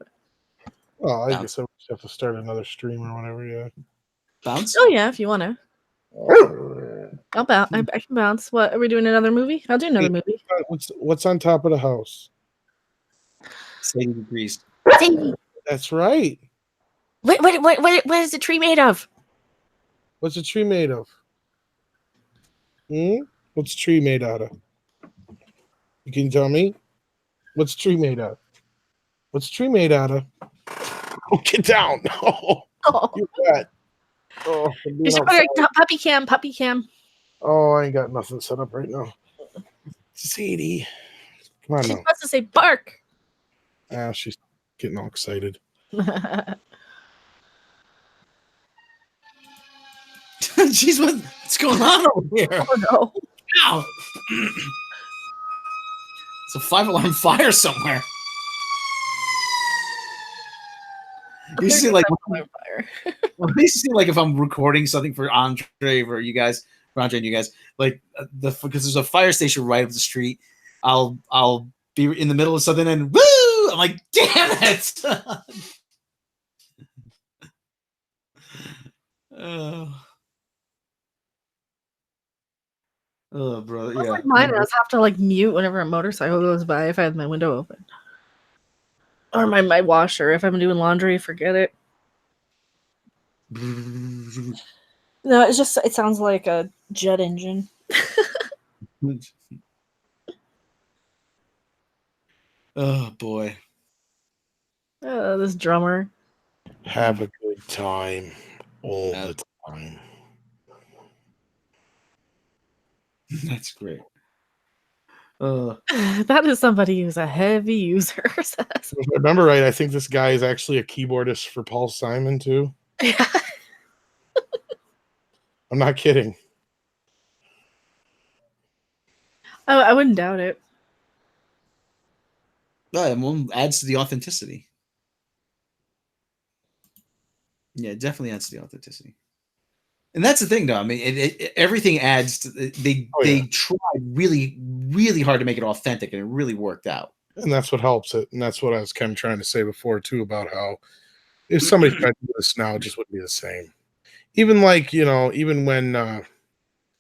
Oh, I guess I would just have to start another stream or whatever. Yeah. Bounce? Oh yeah, if you want to. I'll bounce. I can bounce. What are we doing? Another movie? I'll do another movie. What's on top of the house? 80 degrees. That's right. What is the tree made of? What's a tree made of? What's a tree made out of? You can tell me? What's a tree made out of? What's a tree made out of? Oh, get down. Oh. You're wet. Oh, puppy cam. Oh, I ain't got nothing set up right now. Sadie. Come on She's now. supposed to say bark. She's getting all excited. Jeez, what's going on over here? Oh no. Ow. It's a 5-alarm fire somewhere. You see, like, if I'm recording something for Andre, for you guys, for Andre and you guys, like because there's a fire station right up the street, I'll be in the middle of something and woo! I'm like, damn it! Oh, brother, yeah. Like mine, I just have to like mute whenever a motorcycle goes by if I have my window open, or my washer. If I'm doing laundry, forget it. No, it sounds like a jet engine. Oh boy. This drummer. Have a good time all the time. That's great. That is somebody who's a heavy user. If I remember right, I think this guy is actually a keyboardist for Paul Simon too. Yeah. I'm not kidding. Oh, I wouldn't doubt it. Well, adds to the authenticity. Yeah, it definitely adds to the authenticity. And that's the thing, though. I mean, everything adds to. They tried really, really hard to make it authentic, and it really worked out. And that's what helps it. And that's what I was kind of trying to say before too, about how if somebody tried to do this now, it just wouldn't be the same. Even like, even when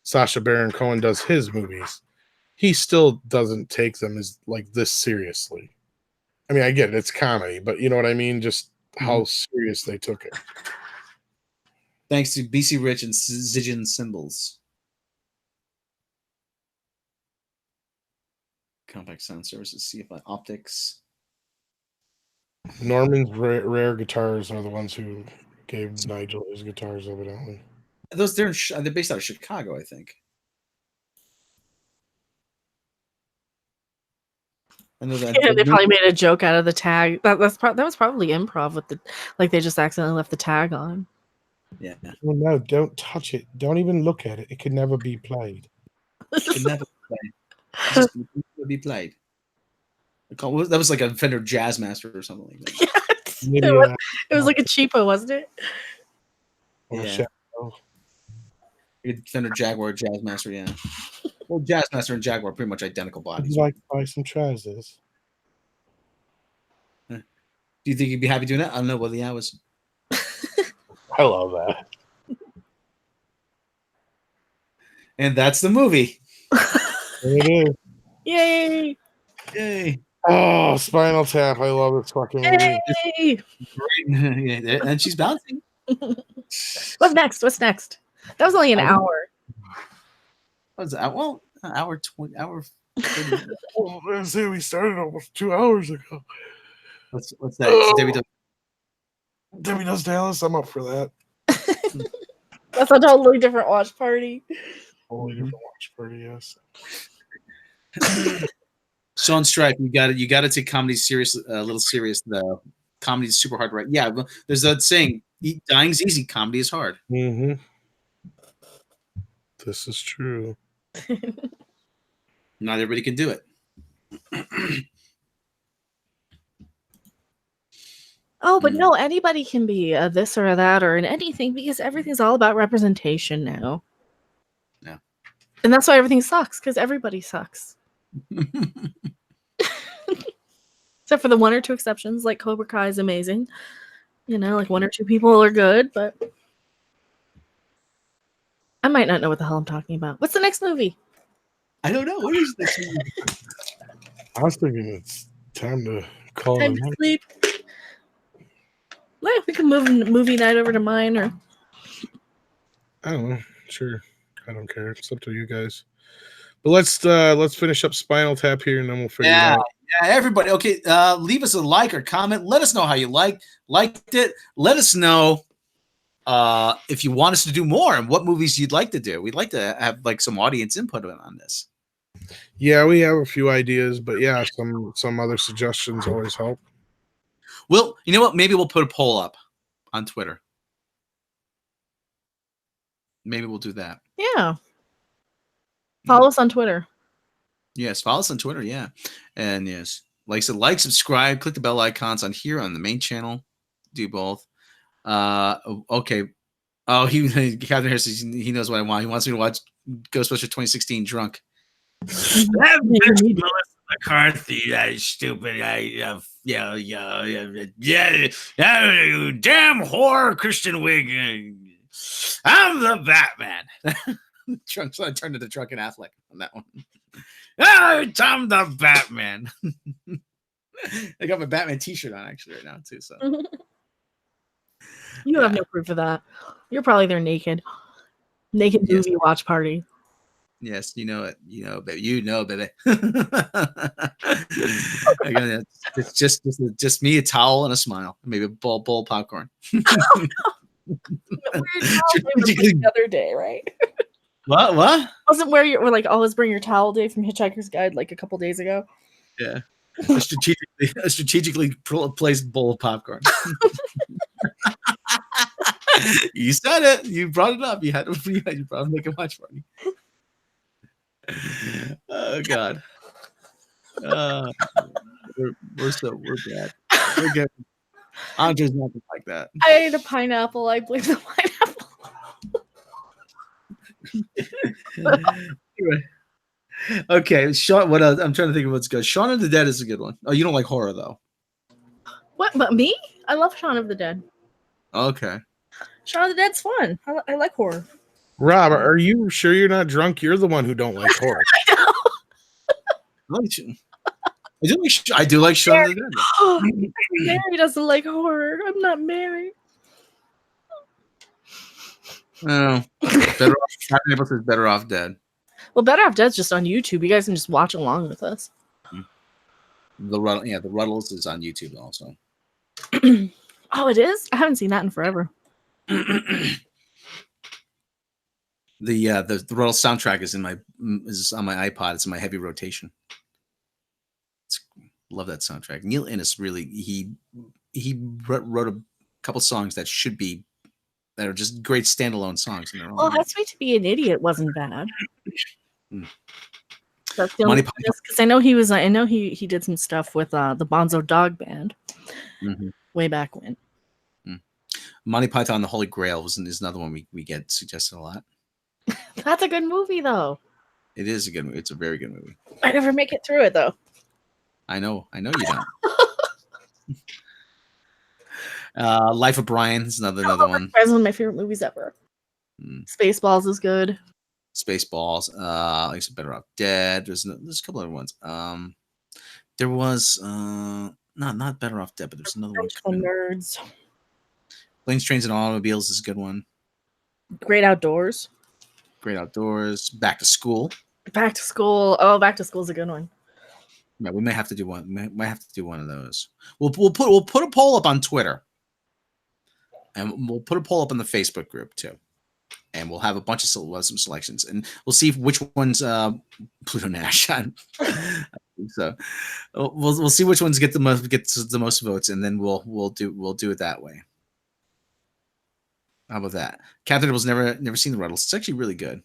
Sacha Baron Cohen does his movies, he still doesn't take them as like this seriously. I mean, I get it, it's comedy, but you know what I mean? Just how serious they took it. Thanks to BC Rich and Zijin Symbols. Compact Sound Services, CFI Optics. Norman's Rare Guitars are the ones who gave Nigel his guitars, evidently. They're based out of Chicago, I think. I know that. Yeah, they probably made a joke out of the tag. That was probably improv with the they just accidentally left the tag on. Yeah. Well, no, don't touch it. Don't even look at it. It could never be played. It could never be played. That was like a Fender Jazzmaster or something like that. Yes. It was like a cheapo, wasn't it? Yeah. Fender Jaguar Jazzmaster, yeah. Well, Jazzmaster and Jaguar are pretty much identical bodies. Would you like to buy some trousers? Do you think you'd be happy doing that? I don't know what the hours. I love that. And that's the movie. It is. Yay! Yay! Oh, Spinal Tap! I love this fucking movie. Yay! Yeah, and she's bouncing. What's next? That was only an hour. What was that? Well, hour 20. Well, let's say we started almost 2 hours ago. What's that? Debbie Does Dallas. I'm up for that. That's a totally different watch party. Totally different watch party, yes. Sean Stripe, you got to take comedy serious, a little serious though. Comedy is super hard, right? Yeah, well, there's that saying: "Dying's easy, comedy is hard." Mm-hmm. This is true. Not everybody can do it. Oh, but no, anybody can be a this or a that or in anything because everything's all about representation now. Yeah. And that's why everything sucks, because everybody sucks. Except for the one or two exceptions, like Cobra Kai is amazing. Like one or two people are good, but I might not know what the hell I'm talking about. What's the next movie? I don't know. What is this movie? I was thinking it's time to call Time it a to night. sleep. Well, we can move movie night over to mine, or I don't know. Sure. I don't care. It's up to you guys. But let's finish up Spinal Tap here, and then we'll figure it out. Yeah, everybody. Okay, leave us a like or comment. Let us know how you liked it. Let us know if you want us to do more and what movies you'd like to do. We'd like to have like some audience input on this. Yeah, we have a few ideas, but yeah, some other suggestions always help. Well, you know what? Maybe we'll put a poll up on Twitter. Maybe we'll do that. yeah. Follow us on Twitter. Yes, follow us on Twitter. Yeah, and yes, like I said, like, subscribe, click the bell icons on here on the main channel. Do both. Okay. Oh, Captain Harris says he knows what I want. He wants me to watch Ghostbusters 2016 drunk. That bitch Melissa McCarthy, that stupid, yeah, damn whore, Kristen Wiig. I'm the Batman. Drunk, so I turned into Drunken Affleck on that one. I'm the Batman. I got my Batman T-shirt on actually right now too. So You have no proof of that. You're probably there naked movie watch party. Yes, you know it. You know, baby. You know, baby. It's just me, a towel, and a smile. Maybe a bowl of popcorn. The other day, right? What? Wasn't where you were like always bring your towel day from Hitchhiker's Guide like a couple days ago? Yeah, a strategically placed bowl of popcorn. You said it. You brought it up. You had to. You brought to make a watch party. Oh God. We're bad. We're good. Andre's nothing like that. I ate a pineapple. I blame the pineapple. Anyway. Okay, Shaun. What else? I'm trying to think of what's good. Shaun of the Dead is a good one. Oh, you don't like horror though. What? But me? I love Shaun of the Dead. Okay. Shaun of the Dead's fun. I like horror. Rob, are you sure you're not drunk? You're the one who don't like horror. I know. I do like Shaun of the Dead. Mary doesn't like horror. I'm not married. No. Better off dead. Well, Better Off Dead's just on YouTube. You guys can just watch along with us. The Ruddles is on YouTube also. Oh, it is? I haven't seen that in forever. The Ruddles soundtrack is on my iPod. It's in my heavy rotation. Love that soundtrack. Neil Innes really he wrote a couple songs that are just great standalone songs. Well, That's Me to Be an Idiot wasn't bad. That's the only because I know he did some stuff with the Bonzo Dog Band way back when. Monty Python and the Holy Grail is another one we get suggested a lot. That's a good movie though. It is a good movie. It's a very good movie. I never make it through it though. I know you don't. Life of Brian is another one. That's one of my favorite movies ever. Spaceballs is good. Spaceballs. Like I said, Better Off Dead. There's a couple other ones. There was not Better Off Dead, but there's another one. For nerds. Planes, Trains, and Automobiles is a good one. Great Outdoors. Back to School. Back to School. Oh, Back to School is a good one. Yeah, we may have to do one. Might have to do one of those. We'll put a poll up on Twitter, and we'll put a poll up on the Facebook group too, and we'll have a bunch of some selections, and we'll see which ones Pluto Nash. So we'll see which ones get the most votes, and then we'll do it that way. How about that? Catherine was never seen the Ruddles. It's actually really good.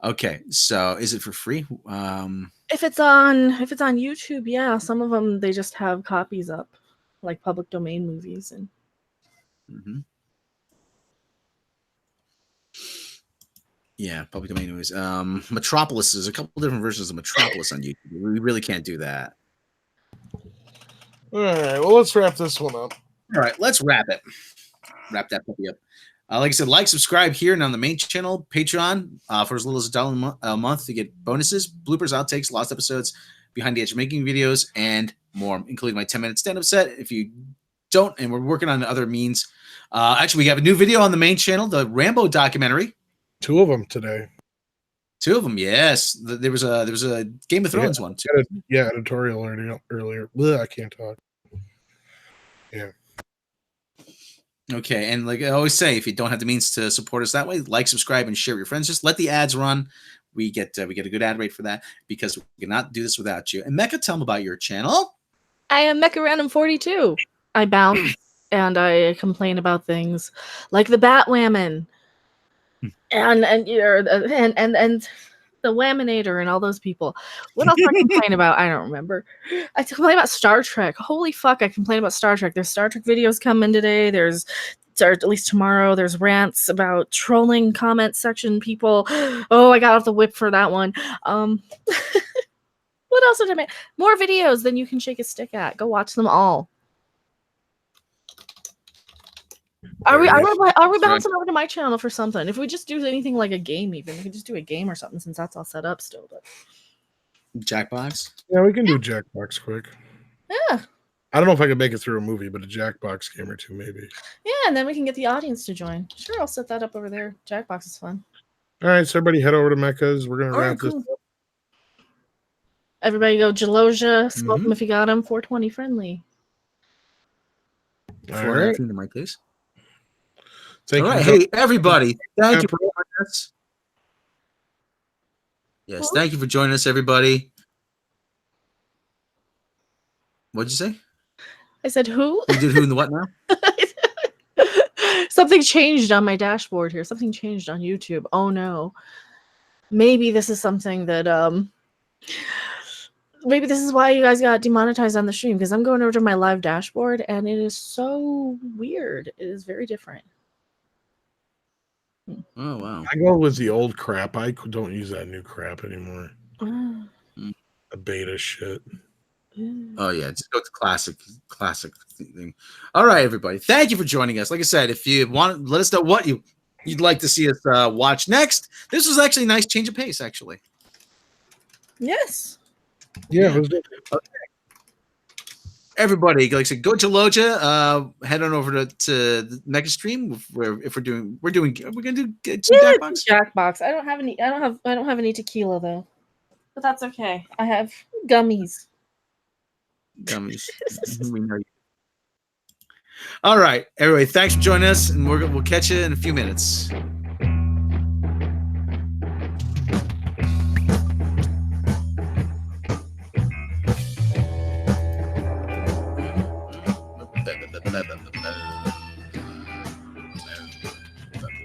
Okay, so is it for free? If it's on YouTube, yeah. Some of them they just have copies up, like public domain movies and. Yeah, public domain movies. Metropolis is a couple different versions of Metropolis on YouTube. We really can't do that. All right, well, let's wrap this one up. All right, let's wrap it. Wrap that puppy up. Like I said, like, subscribe here and on the main channel, Patreon, for as little as $1 a month to get bonuses, bloopers, outtakes, lost episodes, behind the edge making videos, and more, including my 10-minute stand-up set. If you don't, and we're working on other means. Actually, we have a new video on the main channel, the Rambo documentary. 2 of them today. 2 of them, yes. There was a Game of Thrones one too. Yeah, editorial earlier. Blech, I can't talk. Yeah. Okay, and like I always say, if you don't have the means to support us that way, like, subscribe, and share with your friends. Just let the ads run. We get a good ad rate for that because we cannot do this without you. And Mecca, tell them about your channel. I am Mecha Random 42. I bounce and I complain about things like the Batwoman and the Laminator and all those people. What else do I complain about? I don't remember. I complain about Star Trek. Holy fuck, I complain about Star Trek. There's Star Trek videos coming today. Or at least tomorrow. There's rants about trolling comment section people. Oh, I got off the whip for that one. What else did I make? More videos than you can shake a stick at. Go watch them all. Are we bouncing over to my channel for something? If we just do anything like a game, even we could just do a game or something since that's all set up still. But Jackbox. Yeah, we can do Jackbox quick. Yeah. I don't know if I could make it through a movie, but a Jackbox game or 2 maybe. Yeah, and then we can get the audience to join. Sure, I'll set that up over there. Jackbox is fun. All right, so everybody head over to Mecca's. We're gonna wrap this up. Everybody go Jaloja. Smoke them if you got them. 420 friendly. All right. The mic, please. Thank All you. right, hey everybody! Thank you for joining us. Yes, thank you for joining us, everybody. What'd you say? I said who? You did who and the what now? Something changed on my dashboard here. Something changed on YouTube. Oh no. Maybe this is something that maybe this is why you guys got demonetized on the stream, because I'm going over to my live dashboard and it is so weird. It is very different. Oh wow! I go with the old crap. I don't use that new crap anymore. The beta shit. Oh yeah, just go to classic thing. All right, everybody. Thank you for joining us. Like I said, if you want, let us know what you'd like to see us watch next. This was actually a nice change of pace, actually. Yes. Yeah. It was good. Okay. Everybody, like I said, go to Loja. Head on over to the next stream. We're gonna do some Jackbox. Jackbox. I don't have any tequila though, but that's okay. I have gummies. Gummies. We know you. All right, everybody. Thanks for joining us, and we'll catch you in a few minutes.